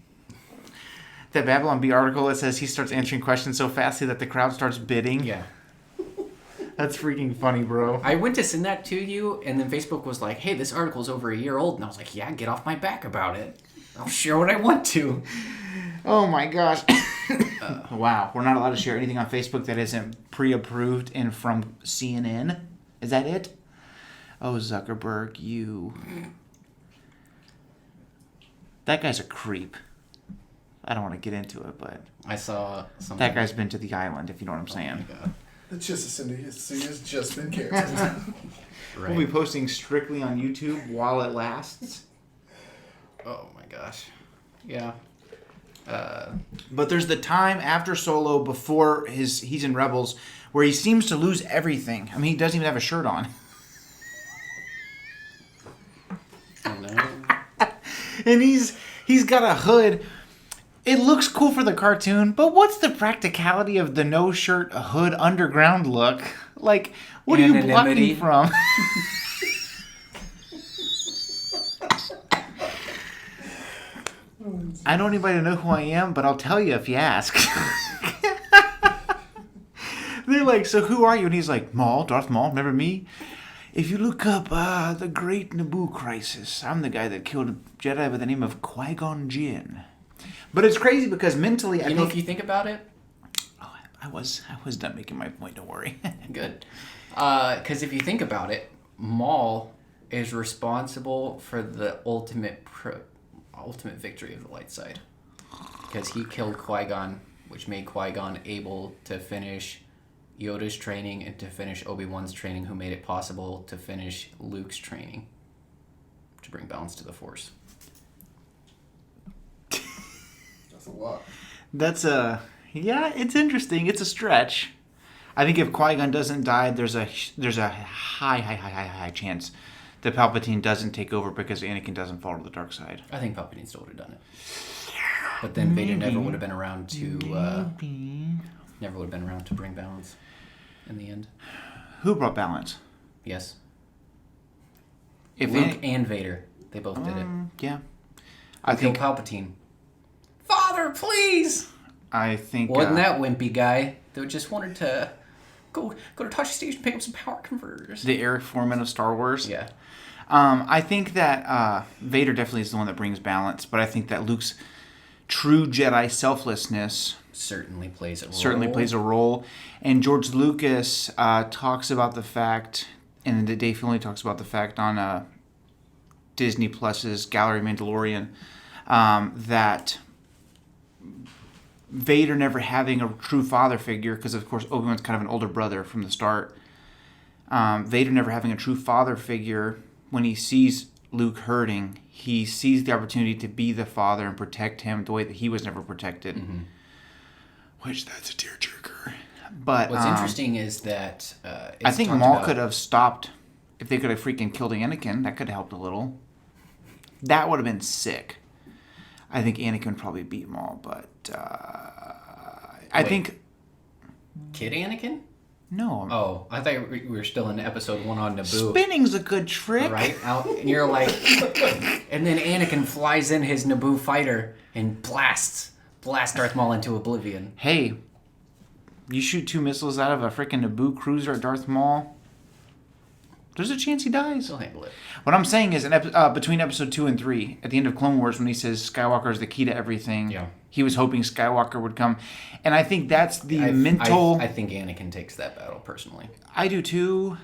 Speaker 1: That Babylon Bee article that says he starts answering questions so fastly that the crowd starts bidding.
Speaker 2: Yeah.
Speaker 1: That's freaking funny, bro.
Speaker 2: I went to send that to you, and then Facebook was like, hey, this article's over a year old. And I was like, yeah, get off my back about it. I'll share what I want to.
Speaker 1: Oh, my gosh. Wow. We're not allowed to share anything on Facebook that isn't pre-approved and from CNN. Is that it? Oh, Zuckerberg, you... That guy's a creep. I don't want to get into it, but...
Speaker 2: I saw something...
Speaker 1: That guy's been to the island, if you know what I'm saying.
Speaker 2: Oh, my God.
Speaker 3: The Chiss Ascendancy has just been canceled.
Speaker 2: Right.
Speaker 1: We'll be posting strictly on YouTube while it lasts.
Speaker 2: Oh, my gosh. Yeah.
Speaker 1: But there's the time after Solo before he's in Rebels where he seems to lose everything. I mean, he doesn't even have a shirt on.
Speaker 2: I know.
Speaker 1: And he's got a hood. It looks cool for the cartoon, but what's the practicality of the no shirt hood underground look? Like, what are you blocking from? I don't need anybody to know who I am, but I'll tell you if you ask. They're like, so who are you? And he's like, Maul, Darth Maul, remember me? If you look up the Great Naboo Crisis, I'm the guy that killed a Jedi by the name of Qui-Gon Jinn. But it's crazy because mentally,
Speaker 2: if you think about it...
Speaker 1: Oh, I was done making my point, don't worry.
Speaker 2: Good. Because if you think about it, Maul is responsible for the ultimate victory of the light side. Because he killed Qui-Gon, which made Qui-Gon able to finish Yoda's training and to finish Obi-Wan's training, who made it possible to finish Luke's training to bring balance to the Force.
Speaker 3: That's a lot.
Speaker 1: Yeah, it's interesting. It's a stretch. I think if Qui-Gon doesn't die, there's a high chance that Palpatine doesn't take over because Anakin doesn't fall to the dark side.
Speaker 2: I think Palpatine still would have done it. But then Vader never would have been around to bring balance in the end.
Speaker 1: Who brought balance?
Speaker 2: Yes.
Speaker 1: If
Speaker 2: Luke and Vader. They both did it.
Speaker 1: Yeah.
Speaker 2: I think Palpatine. Father, please!
Speaker 1: I think...
Speaker 2: Wasn't that wimpy guy that just wanted to go to Tosche Station, pick up some power converters?
Speaker 1: The Eric Foreman of Star Wars?
Speaker 2: Yeah.
Speaker 1: I think that Vader definitely is the one that brings balance, but I think that Luke's true Jedi selflessness
Speaker 2: certainly plays a
Speaker 1: role. And George Lucas talks about the fact, and Dave Filoni talks about the fact on Disney Plus's Gallery Mandalorian, that Vader never having a true father figure, because of course Obi-Wan's kind of an older brother from the start. Vader never having a true father figure, when he sees Luke hurting, he sees the opportunity to be the father and protect him the way that he was never protected. Mm-hmm. Which, that's a tearjerker. But
Speaker 2: what's interesting is that
Speaker 1: I think Maul could have stopped. If they could have freaking killed Anakin, that could have helped a little. That would have been sick. I think Anakin probably beat Maul, but I think...
Speaker 2: Kid Anakin?
Speaker 1: No.
Speaker 2: Oh, I thought we were still in episode 1 on Naboo.
Speaker 1: Spinning's a good trick.
Speaker 2: Right? And you're like... and then Anakin flies in his Naboo fighter and blasts Darth Maul into oblivion.
Speaker 1: Hey, you shoot 2 missiles out of a freaking Naboo cruiser at Darth Maul, there's a chance he dies.
Speaker 2: He'll handle it.
Speaker 1: What I'm saying is, between episode 2 and 3, at the end of Clone Wars, when he says Skywalker is the key to everything, he was hoping Skywalker would come. And I think that's the mental...
Speaker 2: I think Anakin takes that battle, personally.
Speaker 1: I do too,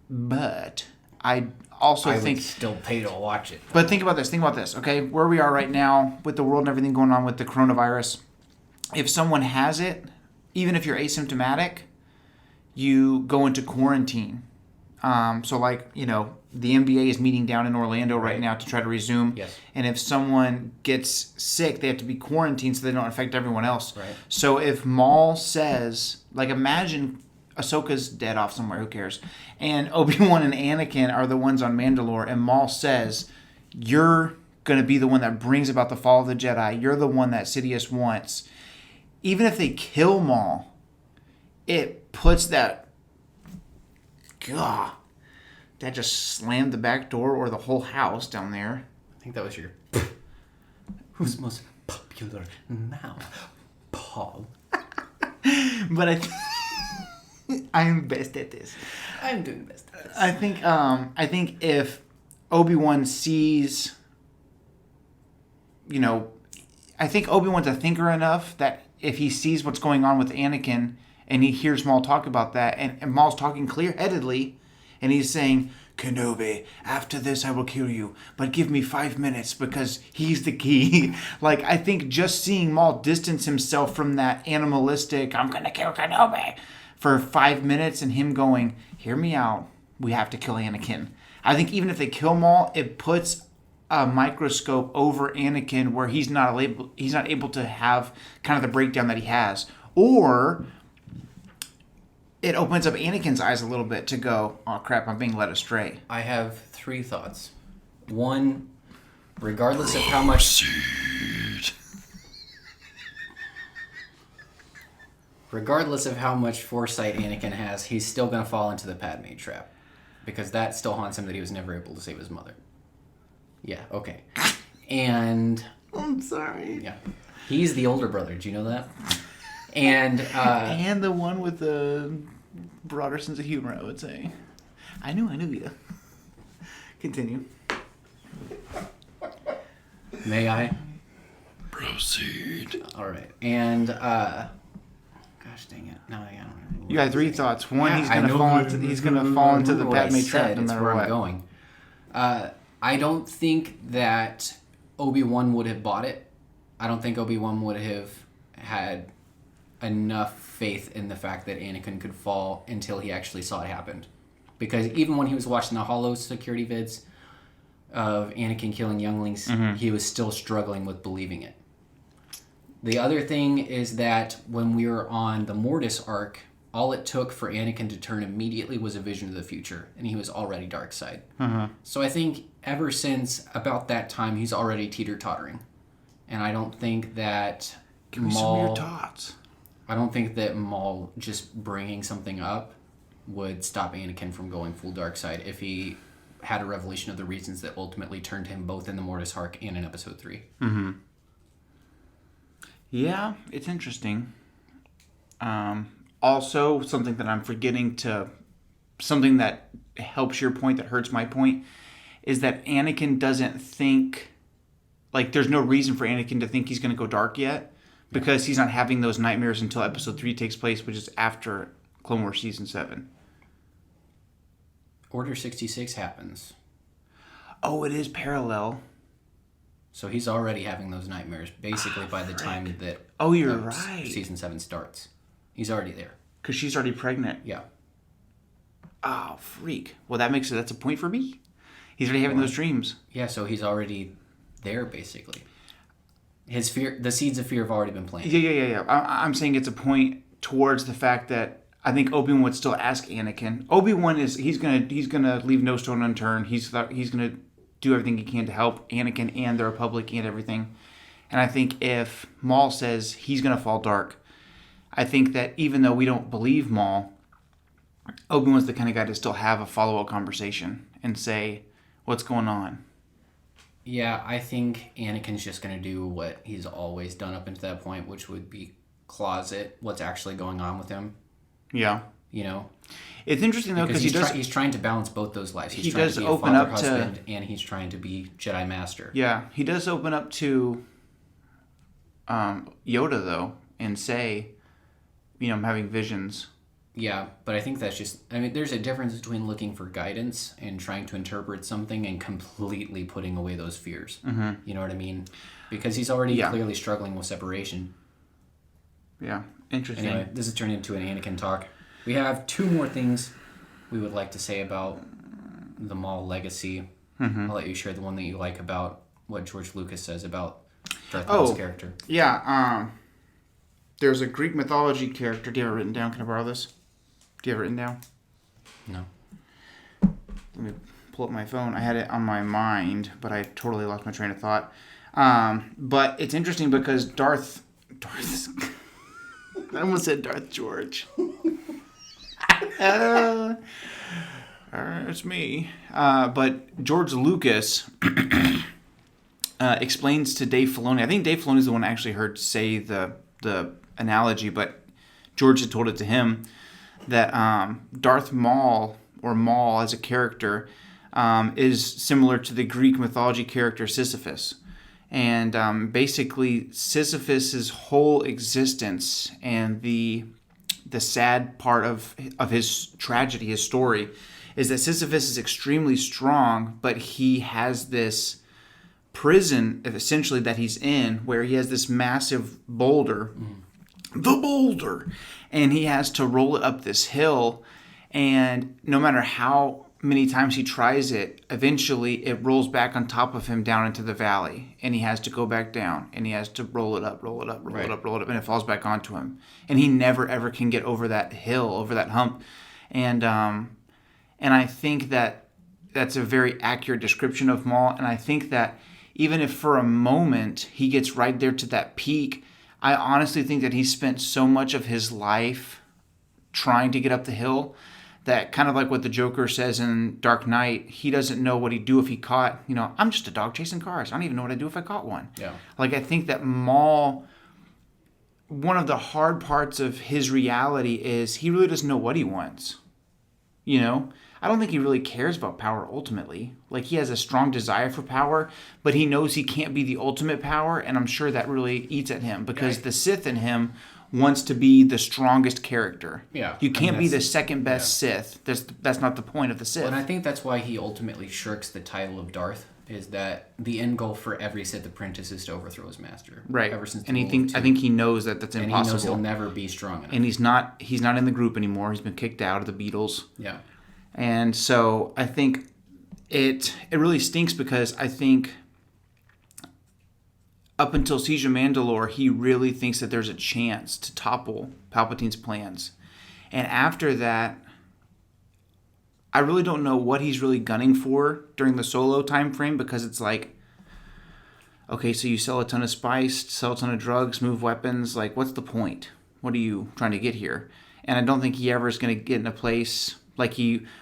Speaker 1: but I also think...
Speaker 2: would still pay to watch it.
Speaker 1: But think about this, okay? Where we are right now, with the world and everything going on with the coronavirus, if someone has it, even if you're asymptomatic, you go into quarantine. So like, the NBA is meeting down in Orlando right now to try to resume.
Speaker 2: Yes.
Speaker 1: And if someone gets sick, they have to be quarantined so they don't affect everyone else.
Speaker 2: Right.
Speaker 1: So if Maul says, like, imagine Ahsoka's dead off somewhere, who cares? And Obi-Wan and Anakin are the ones on Mandalore, and Maul says, you're going to be the one that brings about the fall of the Jedi. You're the one that Sidious wants. Even if they kill Maul, it puts that... God, that just slammed the back door or the whole house down there.
Speaker 2: I think that was your... Who's most popular now? Paul.
Speaker 1: But I'm best at this.
Speaker 2: I'm doing best at this.
Speaker 1: I think if Obi-Wan sees, I think Obi-Wan's a thinker enough that if he sees what's going on with Anakin and he hears Maul talk about that, and Maul's talking clear-headedly, and he's saying, Kenobi, after this I will kill you, but give me 5 minutes because he's the key. Like, I think just seeing Maul distance himself from that animalistic, I'm going to kill Kenobi, for 5 minutes, and him going, hear me out, we have to kill Anakin. I think even if they kill Maul, it puts a microscope over Anakin where he's not able to have kind of the breakdown that he has. Or it opens up Anakin's eyes a little bit to go, oh crap, I'm being led astray.
Speaker 2: I have 3 thoughts. 1, regardless of how much... Regardless of how much foresight Anakin has, he's still going to fall into the Padme trap. Because that still haunts him that he was never able to save his mother. Yeah, okay. And...
Speaker 1: I'm sorry.
Speaker 2: Yeah. He's the older brother. Did you know that? And
Speaker 1: the one with the broader sense of humor, I would say. I knew you. Continue.
Speaker 2: May I?
Speaker 1: Proceed.
Speaker 2: All right. And, gosh dang it. No, I don't know.
Speaker 1: You got 3 thoughts. One, he's going to fall into the Padme trap no matter what.
Speaker 2: I'm going. I don't think that Obi-Wan would have bought it. I don't think Obi-Wan would have had enough faith in the fact that Anakin could fall until he actually saw it happen. Because even when he was watching the Hollow security vids of Anakin killing younglings, he was still struggling with believing it. The other thing is that when we were on the Mortis arc, all it took for Anakin to turn immediately was a vision of the future, and he was already dark side. So I think ever since about that time, he's already teeter-tottering. And I don't think that
Speaker 1: Give me some of your thoughts.
Speaker 2: I don't think that Maul just bringing something up would stop Anakin from going full dark side if he had a revelation of the reasons that ultimately turned him both in the Mortis arc and in Episode 3.
Speaker 1: Yeah, it's interesting. Also, something that I'm forgetting something that helps your point that hurts my point, is that Anakin doesn't think, like, there's no reason for Anakin to think he's going to go dark yet, because he's not having those nightmares until Episode 3 takes place, which is after Clone Wars Season 7.
Speaker 2: Order 66 happens.
Speaker 1: Oh, it is parallel.
Speaker 2: So he's already having those nightmares, basically, by the time that
Speaker 1: you're right.
Speaker 2: Season 7 starts. He's already there.
Speaker 1: Because she's already pregnant.
Speaker 2: Yeah.
Speaker 1: Oh, freak. Well, that's a point for me. He's already having those dreams.
Speaker 2: Yeah, so he's already there, basically. The seeds of fear have already been planted.
Speaker 1: Yeah. I'm saying it's a point towards the fact that I think Obi-Wan would still ask Anakin. Obi-Wan he's gonna leave no stone unturned. He's gonna do everything he can to help Anakin and the Republic and everything. And I think if Maul says he's gonna fall dark, I think that even though we don't believe Maul, Obi-Wan's the kind of guy to still have a follow-up conversation and say, what's going on?
Speaker 2: Yeah, I think Anakin's just going to do what he's always done up until that point, which would be closet what's actually going on with him.
Speaker 1: Yeah.
Speaker 2: You know?
Speaker 1: It's interesting, though, because
Speaker 2: he's trying to balance both those lives. He's trying to be a father, husband, and he's trying to be Jedi Master.
Speaker 1: Yeah, he does open up to Yoda, though, and say, I'm having visions.
Speaker 2: Yeah, but I think that's just... I mean, there's a difference between looking for guidance and trying to interpret something and completely putting away those fears. You know what I mean? Because he's already clearly struggling with separation.
Speaker 1: Yeah, interesting.
Speaker 2: Anyway, this has turned into an Anakin talk. We have 2 more things we would like to say about the Maul legacy. I'll let you share the one that you like about what George Lucas says about Darth Maul's character.
Speaker 1: Yeah, there's a Greek mythology character. Do you have it written down? Can I borrow this? Do you have it written down?
Speaker 2: No.
Speaker 1: Let me pull up my phone. I had it on my mind, but I totally lost my train of thought. But it's interesting because Darth... I almost said Darth George. It's me. But George Lucas explains to Dave Filoni. I think Dave Filoni is the one I actually heard say the analogy, but George had told it to him that Darth Maul, or Maul as a character, is similar to the Greek mythology character Sisyphus. And basically Sisyphus's whole existence and the sad part of his tragedy, his story, is that Sisyphus is extremely strong, but he has this prison essentially that he's in where he has this massive boulder, the boulder, and he has to roll it up this hill, and no matter how many times he tries it, eventually it rolls back on top of him down into the valley, and he has to go back down, and he has to roll it up, and it falls back onto him, and he never ever can get over that hill, over that hump, and I think that that's a very accurate description of Maul, and I think that even if for a moment he gets right there to that peak, I honestly think that he spent so much of his life trying to get up the hill that, kind of like what the Joker says in Dark Knight, he doesn't know what he'd do if he caught, I'm just a dog chasing cars. I don't even know what I'd do if I caught one.
Speaker 2: Yeah.
Speaker 1: Like, I think that Maul, one of the hard parts of his reality is he really doesn't know what he wants. I don't think he really cares about power ultimately. Like, he has a strong desire for power, but he knows he can't be the ultimate power, and I'm sure that really eats at him because the Sith in him wants to be the strongest character.
Speaker 2: Yeah.
Speaker 1: You can't be the second best Sith. That's not the point of the Sith.
Speaker 2: Well, and I think that's why he ultimately shirks the title of Darth, is that the end goal for every Sith apprentice is to overthrow his master.
Speaker 1: Right.
Speaker 2: Ever since
Speaker 1: and I think he knows that that's impossible.
Speaker 2: And he knows he'll never be strong enough.
Speaker 1: And he's not in the group anymore. He's been kicked out of the Beatles.
Speaker 2: Yeah.
Speaker 1: And so I think it really stinks because I think up until Siege of Mandalore, he really thinks that there's a chance to topple Palpatine's plans. And after that, I really don't know what he's really gunning for during the Solo time frame, because it's like, okay, so you sell a ton of spice, sell a ton of drugs, move weapons. Like, what's the point? What are you trying to get here? And I don't think he ever is going to get in a place like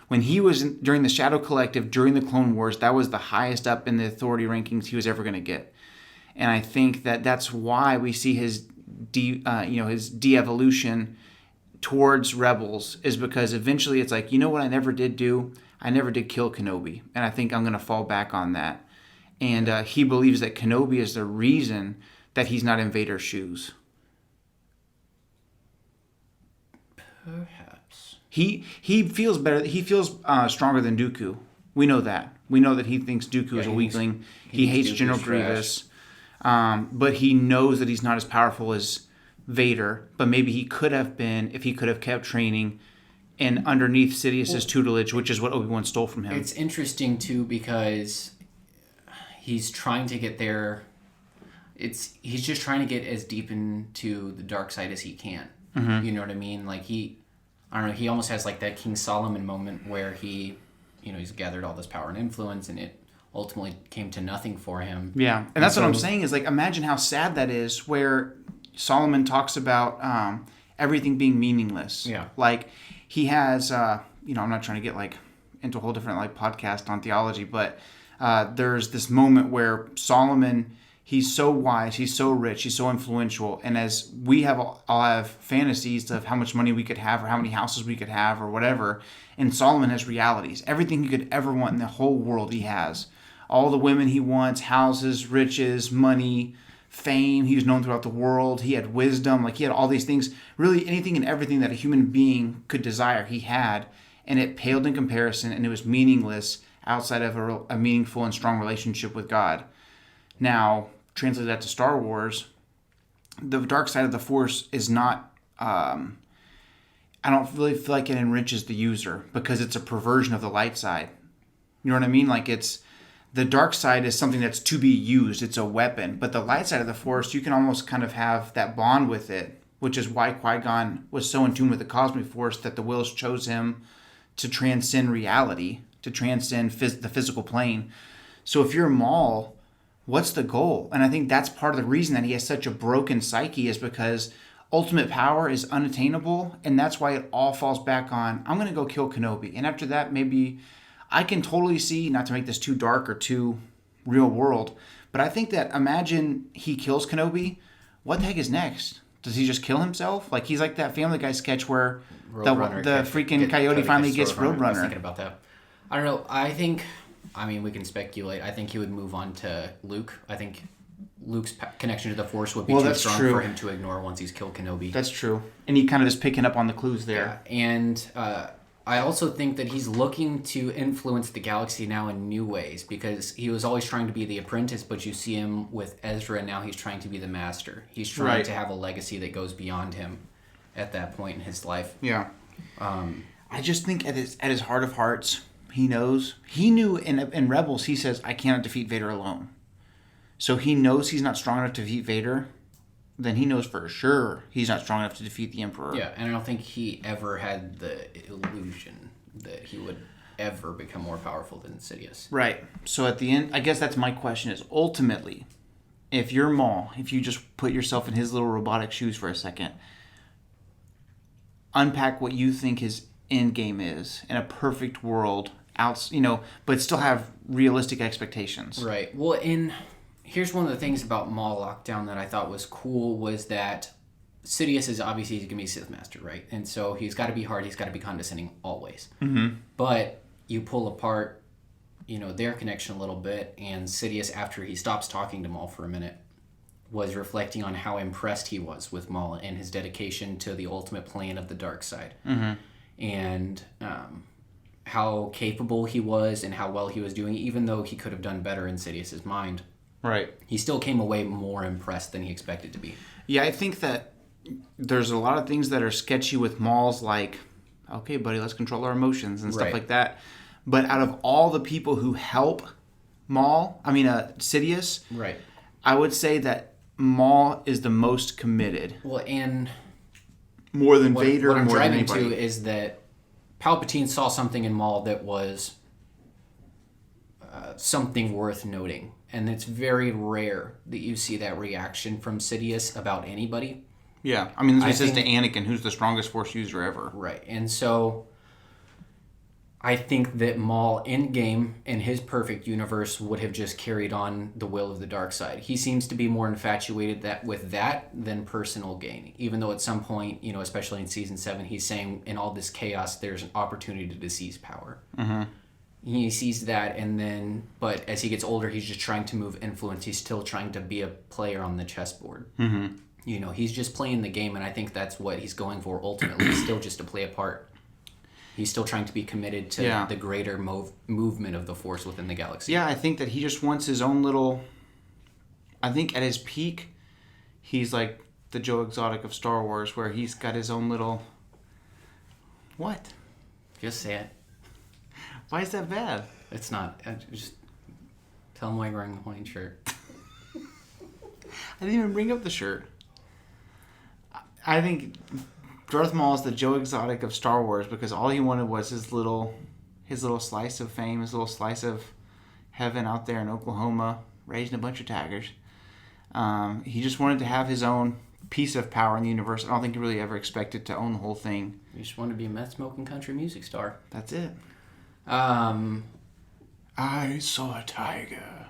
Speaker 1: when he was during the Shadow Collective, during the Clone Wars, that was the highest up in the authority rankings he was ever going to get. And I think that that's why we see his de-evolution towards Rebels, is because eventually it's like, you know what I never did do? I never did kill Kenobi. And I think I'm going to fall back on that. And he believes that Kenobi is the reason that he's not in Vader's shoes.
Speaker 2: Perhaps.
Speaker 1: He feels better. He feels stronger than Dooku. We know that. We know that he thinks Dooku is a weakling. He hates General Grievous. But he knows that he's not as powerful as Vader. But maybe he could have been if he could have kept training and underneath Sidious's tutelage, which is what Obi-Wan stole from him.
Speaker 2: It's interesting too because he's trying to get there. He's just trying to get as deep into the dark side as he can. Mm-hmm. You know what I mean? Like I don't know. He almost has like that King Solomon moment where he's gathered all this power and influence, and it ultimately came to nothing for him.
Speaker 1: Yeah, and that's what I'm saying is, like, imagine how sad that is, where Solomon talks about everything being meaningless.
Speaker 2: Yeah.
Speaker 1: Like, he has, I'm not trying to get, like, into a whole different, like, podcast on theology, but there's this moment where Solomon, he's so wise, he's so rich, he's so influential, and as we all have fantasies of how much money we could have or how many houses we could have or whatever, and Solomon has realities. Everything he could ever want in the whole world he has. All the women he wants, houses, riches, money, fame. He was known throughout the world. He had wisdom. Like, he had all these things. Really, anything and everything that a human being could desire, he had. And it paled in comparison, and it was meaningless outside of a meaningful and strong relationship with God. Now, translate that to Star Wars, the dark side of the Force is not... I don't really feel like it enriches the user, because it's a perversion of the light side. You know what I mean? Like, the dark side is something that's to be used. It's a weapon. But the light side of the Force, you can almost kind of have that bond with it, which is why Qui-Gon was so in tune with the cosmic force that the Wills chose him to transcend reality, to transcend the physical plane. So if you're Maul, what's the goal? And I think that's part of the reason that he has such a broken psyche, is because ultimate power is unattainable, and that's why it all falls back on, I'm going to go kill Kenobi. And after that, maybe... I can totally see, not to make this too dark or too real world, but I think that, imagine he kills Kenobi, what the heck is next? Does he just kill himself? Like, he's like that Family Guy sketch where the freaking coyote finally gets Roadrunner.
Speaker 2: I was thinking about that. I don't know. We can speculate. I think he would move on to Luke. I think Luke's connection to the Force would be too strong for him to ignore once he's killed Kenobi.
Speaker 1: That's true. And he kind of is picking up on the clues there.
Speaker 2: Yeah. And I also think that he's looking to influence the galaxy now in new ways, because he was always trying to be the apprentice, but you see him with Ezra, and now he's trying to be the master. He's trying to have a legacy that goes beyond him at that point in his life.
Speaker 1: Yeah. I just think at his heart of hearts, he knows. He knew in Rebels, he says, I cannot defeat Vader alone. So he knows he's not strong enough to defeat Vader. Then he knows for sure he's not strong enough to defeat the Emperor.
Speaker 2: Yeah, and I don't think he ever had the illusion that he would ever become more powerful than Sidious.
Speaker 1: Right. So at the end, I guess that's my question, is ultimately, if you're Maul, if you just put yourself in his little robotic shoes for a second, unpack what you think his end game is in a perfect world, but still have realistic expectations.
Speaker 2: Right. Well, here's one of the things about Maul Lockdown that I thought was cool, was that Sidious is obviously going to be Sith Master, right? And so he's got to be hard, he's got to be condescending always. Mm-hmm. But you pull apart, their connection a little bit, and Sidious, after he stops talking to Maul for a minute, was reflecting on how impressed he was with Maul and his dedication to the ultimate plan of the dark side.
Speaker 1: Mm-hmm.
Speaker 2: And how capable he was and how well he was doing, even though he could have done better in Sidious's mind.
Speaker 1: Right.
Speaker 2: He still came away more impressed than he expected to be.
Speaker 1: Yeah, I think that there's a lot of things that are sketchy with Maul's, like, okay, buddy, let's control our emotions and stuff
Speaker 2: Right.
Speaker 1: like that. But out of all the people who help Sidious,
Speaker 2: Right.
Speaker 1: I would say that Maul is the most committed.
Speaker 2: Well, and
Speaker 1: More than Vader,
Speaker 2: what I'm
Speaker 1: more than
Speaker 2: driving
Speaker 1: anybody.
Speaker 2: to is that Palpatine saw something in Maul that was something worth noting. And it's very rare that you see that reaction from Sidious about anybody.
Speaker 1: Yeah, I mean,
Speaker 2: I
Speaker 1: he says to
Speaker 2: think-
Speaker 1: Anakin, who's the strongest Force user ever.
Speaker 2: Right. And so I think that Maul in game in his perfect universe would have just carried on the will of the dark side. He seems to be more infatuated with that than personal gain. Even though at some point, especially in season 7, he's saying in all this chaos there's an opportunity to seize power.
Speaker 1: Mm-hmm.
Speaker 2: He sees that, but as he gets older, he's just trying to move influence. He's still trying to be a player on the chessboard.
Speaker 1: Mm-hmm.
Speaker 2: He's just playing the game, and I think that's what he's going for ultimately. He's still just to play a part. He's still trying to be committed to the greater movement of the Force within the galaxy.
Speaker 1: Yeah, I think that he just wants his own little... I think at his peak, he's like the Joe Exotic of Star Wars, where he's got his own little... What?
Speaker 2: Just say it.
Speaker 1: Why is that bad?
Speaker 2: It's not. Just tell him why you're wearing the Hawaiian shirt.
Speaker 1: I didn't even bring up the shirt. I think Darth Maul is the Joe Exotic of Star Wars because all he wanted was his little slice of fame, his little slice of heaven out there in Oklahoma, raising a bunch of tigers. He just wanted to have his own piece of power in the universe. I don't think he really ever expected to own the whole thing.
Speaker 2: You just want to be a meth-smoking country music star.
Speaker 1: That's it.
Speaker 2: I
Speaker 1: saw a tiger.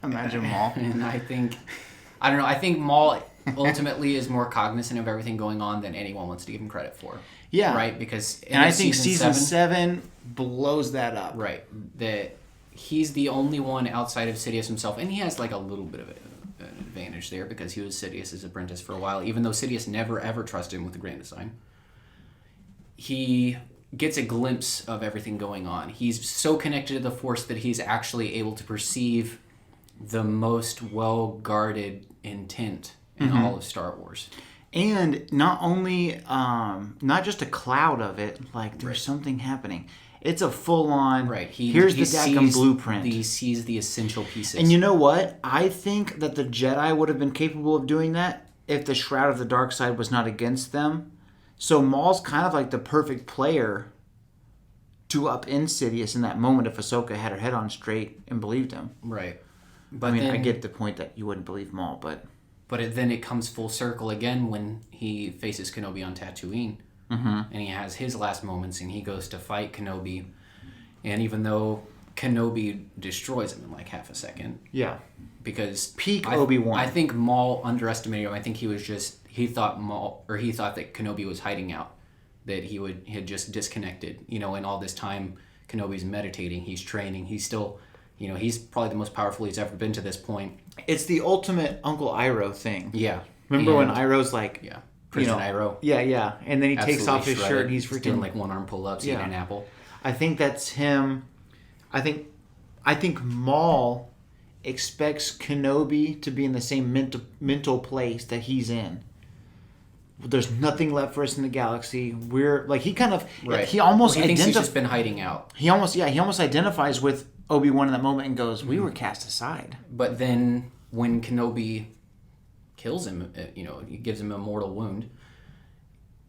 Speaker 1: Imagine Maul.
Speaker 2: And I don't know, I think Maul ultimately is more cognizant of everything going on than anyone wants to give him credit for.
Speaker 1: Yeah.
Speaker 2: Right? Because
Speaker 1: And I think season 7 blows that up.
Speaker 2: Right. That he's the only one outside of Sidious himself, and he has like a little bit of an advantage there because he was Sidious's apprentice for a while, even though Sidious never ever trusted him with the grand design. He gets a glimpse of everything going on. He's so connected to the Force that he's actually able to perceive the most well-guarded intent in all of Star Wars.
Speaker 1: And not only, not just a cloud of it, like there's something happening. It's a full-on, here's the Dackam blueprint.
Speaker 2: He sees the essential pieces.
Speaker 1: And you know what? I think that the Jedi would have been capable of doing that if the Shroud of the Dark Side was not against them. So Maul's kind of like the perfect player to upend Sidious in that moment if Ahsoka had her head on straight and believed him.
Speaker 2: Right.
Speaker 1: But I get the point that you wouldn't believe Maul, but...
Speaker 2: But then it comes full circle again when he faces Kenobi on Tatooine.
Speaker 1: Mm-hmm.
Speaker 2: And he has his last moments and he goes to fight Kenobi. And even though Kenobi destroys him in like half a second.
Speaker 1: Yeah.
Speaker 2: Because...
Speaker 1: Peak Obi-Wan.
Speaker 2: I think Maul underestimated him. I think he thought that Kenobi was hiding out. That he had just disconnected. And all this time Kenobi's meditating, he's training, he's still... he's probably the most powerful he's ever been to this point.
Speaker 1: It's the ultimate Uncle Iroh thing.
Speaker 2: Yeah.
Speaker 1: Remember when Iroh's like...
Speaker 2: Yeah. President Iroh.
Speaker 1: Yeah. And then he takes off his shirt and he's freaking...
Speaker 2: doing like one arm pull-ups, eating an apple.
Speaker 1: I think that's him. I think Maul expects Kenobi to be in the same mental place that he's in. There's nothing left for us in the galaxy. We're like he kind of he almost
Speaker 2: he thinks he's just been hiding out.
Speaker 1: He almost identifies with Obi-Wan in that moment and goes, "We were cast aside."
Speaker 2: But then when Kenobi kills him, he gives him a mortal wound.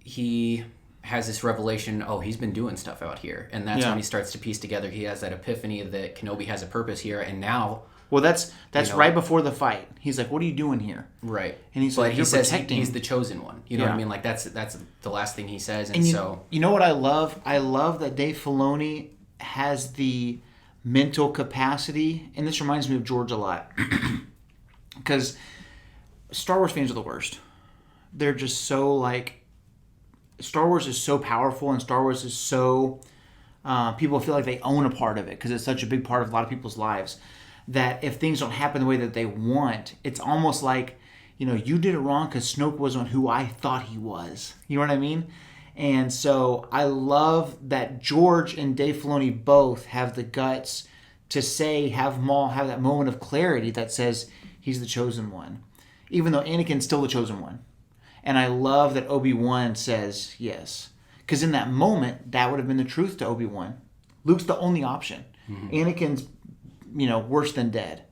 Speaker 2: He has this revelation. Oh, he's been doing stuff out here, and that's when he starts to piece together. He has that epiphany that Kenobi has a purpose here, and now.
Speaker 1: Well, that's right before the fight. He's like, "What are you doing here?"
Speaker 2: Right.
Speaker 1: And he's like,
Speaker 2: he says
Speaker 1: protecting.
Speaker 2: he's the chosen one. You know what I mean? Like that's the last thing he says. And so
Speaker 1: you know what I love? I love that Dave Filoni has the mental capacity, and this reminds me of George a lot, because Star Wars fans are the worst. They're just so like, Star Wars is so powerful, and Star Wars is so people feel like they own a part of it because it's such a big part of a lot of people's lives that if things don't happen the way that they want, it's almost like, you did it wrong because Snoke wasn't who I thought he was. You know what I mean? And so I love that George and Dave Filoni both have the guts to have Maul have that moment of clarity that says he's the chosen one. Even though Anakin's still the chosen one. And I love that Obi-Wan says yes. Because in that moment, that would have been the truth to Obi-Wan. Luke's the only option. Mm-hmm. Anakin's, worse than dead.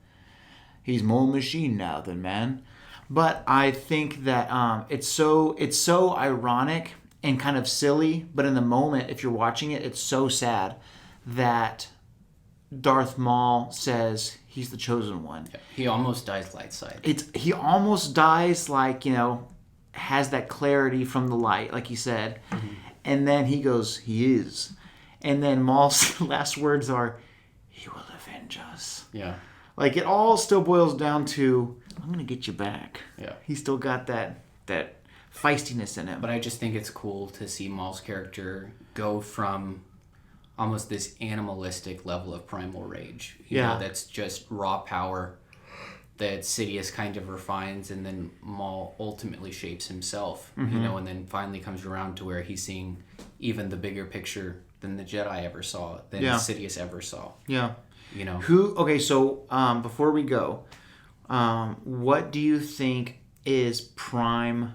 Speaker 1: He's more machine now than man. But I think that it's so ironic and kind of silly. But in the moment, if you're watching it, it's so sad that Darth Maul says he's the chosen one.
Speaker 2: Yeah, he almost dies light side.
Speaker 1: He almost dies has that clarity from the light, like he said. Mm-hmm. And then he goes, he is. And then Maul's last words are, he will avenge us.
Speaker 2: Yeah.
Speaker 1: It all still boils down to, I'm going to get you back.
Speaker 2: Yeah.
Speaker 1: He's still got that feistiness in him.
Speaker 2: But I just think it's cool to see Maul's character go from almost this animalistic level of primal rage. You know, that's just raw power that Sidious kind of refines, and then Maul ultimately shapes himself,
Speaker 1: mm-hmm.
Speaker 2: And then finally comes around to where he's seeing even the bigger picture than the Jedi ever saw, than Sidious ever saw.
Speaker 1: Yeah. So before we go, what do you think is prime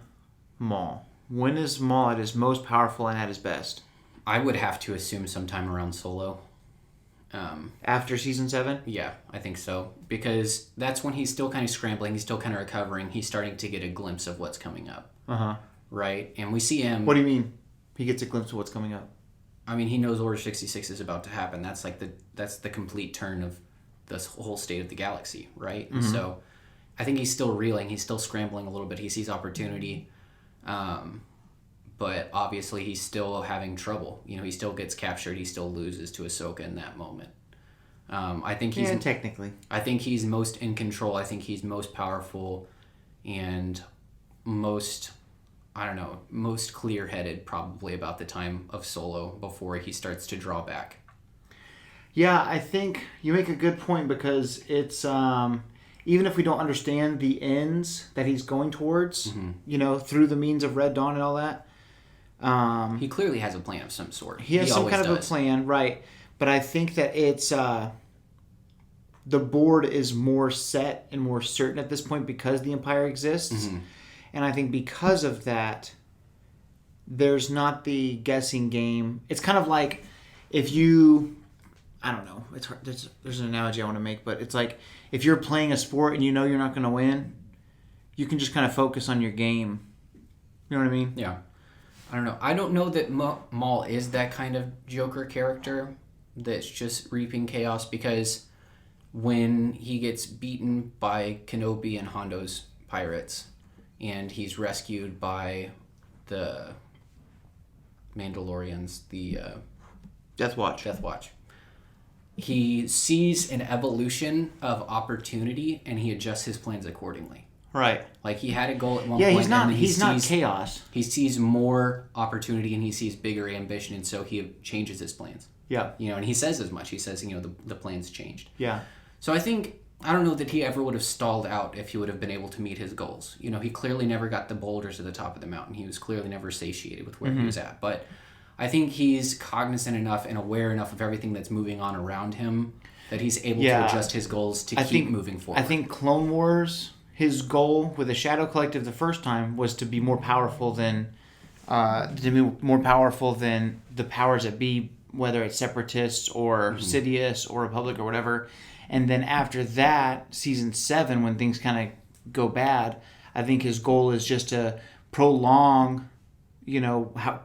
Speaker 1: Maul? When is Maul at his most powerful and at his best?
Speaker 2: I would have to assume sometime around Solo.
Speaker 1: After season 7?
Speaker 2: Yeah, I think so. Because that's when he's still kind of scrambling, he's still kind of recovering, he's starting to get a glimpse of what's coming up.
Speaker 1: Uh-huh.
Speaker 2: Right? And we see him...
Speaker 1: What do you mean? He gets a glimpse of what's coming up?
Speaker 2: I mean, he knows Order 66 is about to happen. That's the complete turn of this whole state of the galaxy, right? Mm-hmm. So I think he's still reeling, he's still scrambling a little bit, he sees opportunity. But obviously he's still having trouble. He still gets captured. He still loses to Ahsoka in that moment. I think he's...
Speaker 1: Yeah, technically.
Speaker 2: I think he's most in control. I think he's most powerful and most clear-headed probably about the time of Solo before he starts to draw back.
Speaker 1: Yeah, I think you make a good point because it's... even if we don't understand the ends that he's going towards, mm-hmm. Through the means of Red Dawn and all that...
Speaker 2: he clearly has a plan of some sort.
Speaker 1: He has some kind of a plan, right. But I think that it's... the board is more set and more certain at this point because the Empire exists. Mm-hmm. And I think because of that, there's not the guessing game. It's kind of like if you... I don't know. It's hard. There's an analogy I want to make, but it's like if you're playing a sport and you're not going to win, you can just kind of focus on your game. You know what I mean?
Speaker 2: Yeah. I don't know. I don't know that Maul is that kind of Joker character that's just reaping chaos, because when he gets beaten by Kenobi and Hondo's pirates and he's rescued by the Mandalorians, the
Speaker 1: Death Watch.
Speaker 2: He sees an evolution of opportunity and he adjusts his plans accordingly.
Speaker 1: Right.
Speaker 2: He had a goal at one point.
Speaker 1: Yeah, he's not chaos.
Speaker 2: He sees more opportunity and he sees bigger ambition, and so he changes his plans.
Speaker 1: Yeah.
Speaker 2: And he says as much. He says, the plans changed.
Speaker 1: Yeah.
Speaker 2: So I don't know that he ever would have stalled out if he would have been able to meet his goals. He clearly never got the boulders to the top of the mountain. He was clearly never satiated with where he was at. But I think he's cognizant enough and aware enough of everything that's moving on around him that he's able to adjust his goals to keep moving forward.
Speaker 1: I think Clone Wars, his goal with the Shadow Collective the first time was to be more powerful than the powers that be, whether it's Separatists or Sidious or Republic or whatever. And then after that, season 7, when things kind of go bad, I think his goal is just to prolong,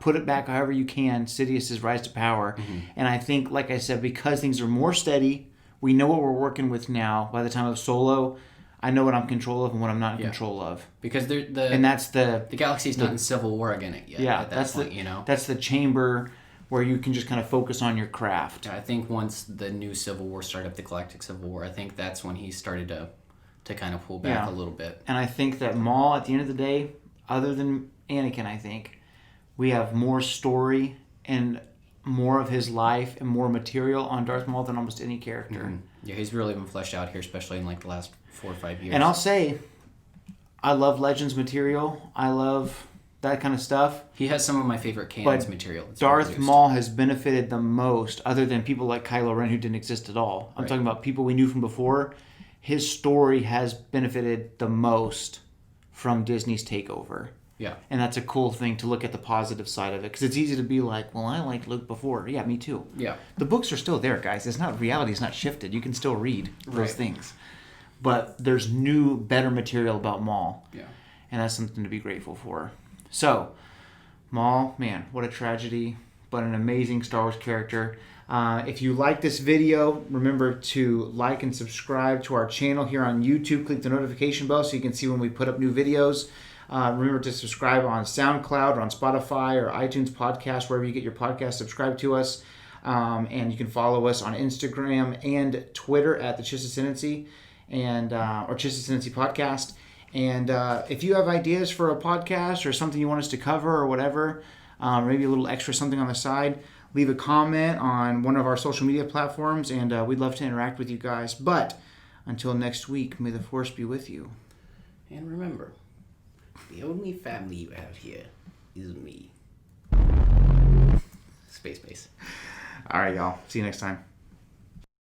Speaker 1: put it back however you can, Sidious's rise to power. Mm-hmm. And I think, like I said, because things are more steady, we know what we're working with now. By the time of Solo, I know what I'm in control of and what I'm not in control of.
Speaker 2: Because the galaxy's not in civil war again yet.
Speaker 1: Yeah,
Speaker 2: at that point,
Speaker 1: that's the chamber where you can just kind of focus on your craft.
Speaker 2: Yeah, I think once the new Civil War started up, the Galactic Civil War, I think that's when he started to kind of pull back a little bit.
Speaker 1: And I think that Maul, at the end of the day, other than Anakin, I think, we have more story and more of his life and more material on Darth Maul than almost any character.
Speaker 2: Mm-hmm. Yeah, he's really been fleshed out here, especially in like the last 4 or 5 years.
Speaker 1: And I'll say, I love Legends material. I love that kind of stuff.
Speaker 2: He has some of my favorite canons
Speaker 1: But
Speaker 2: material. That's
Speaker 1: Darth
Speaker 2: produced.
Speaker 1: Maul has benefited the most, other than people like Kylo Ren who didn't exist at all. I'm
Speaker 2: Right.
Speaker 1: talking about people we knew from before. His story has benefited the most from Disney's takeover.
Speaker 2: Yeah.
Speaker 1: And that's a cool thing to look at the positive side of it. Because it's easy to be like, well, I liked Luke before. Yeah, me too.
Speaker 2: Yeah.
Speaker 1: The books are still there, guys. It's not, reality's not shifted. You can still read those
Speaker 2: Right.
Speaker 1: things. But there's new, better material about Maul.
Speaker 2: Yeah.
Speaker 1: And that's something to be grateful for. So, Maul, man, what a tragedy, but an amazing Star Wars character. If you like this video, remember to like and subscribe to our channel here on YouTube. Click the notification bell so you can see when we put up new videos. Remember to subscribe on SoundCloud or on Spotify or iTunes Podcast, wherever you get your podcast. Subscribe to us. And you can follow us on Instagram and Twitter at the Chiss Ascendancy and or Chiss Ascendancy Podcast. And if you have ideas for a podcast or something you want us to cover or whatever, maybe a little extra something on the side, leave a comment on one of our social media platforms, and we'd love to interact with you guys. But until next week, may the Force be with you.
Speaker 2: And remember, the only family you have here is me. Space base.
Speaker 1: All right, y'all. See you next time.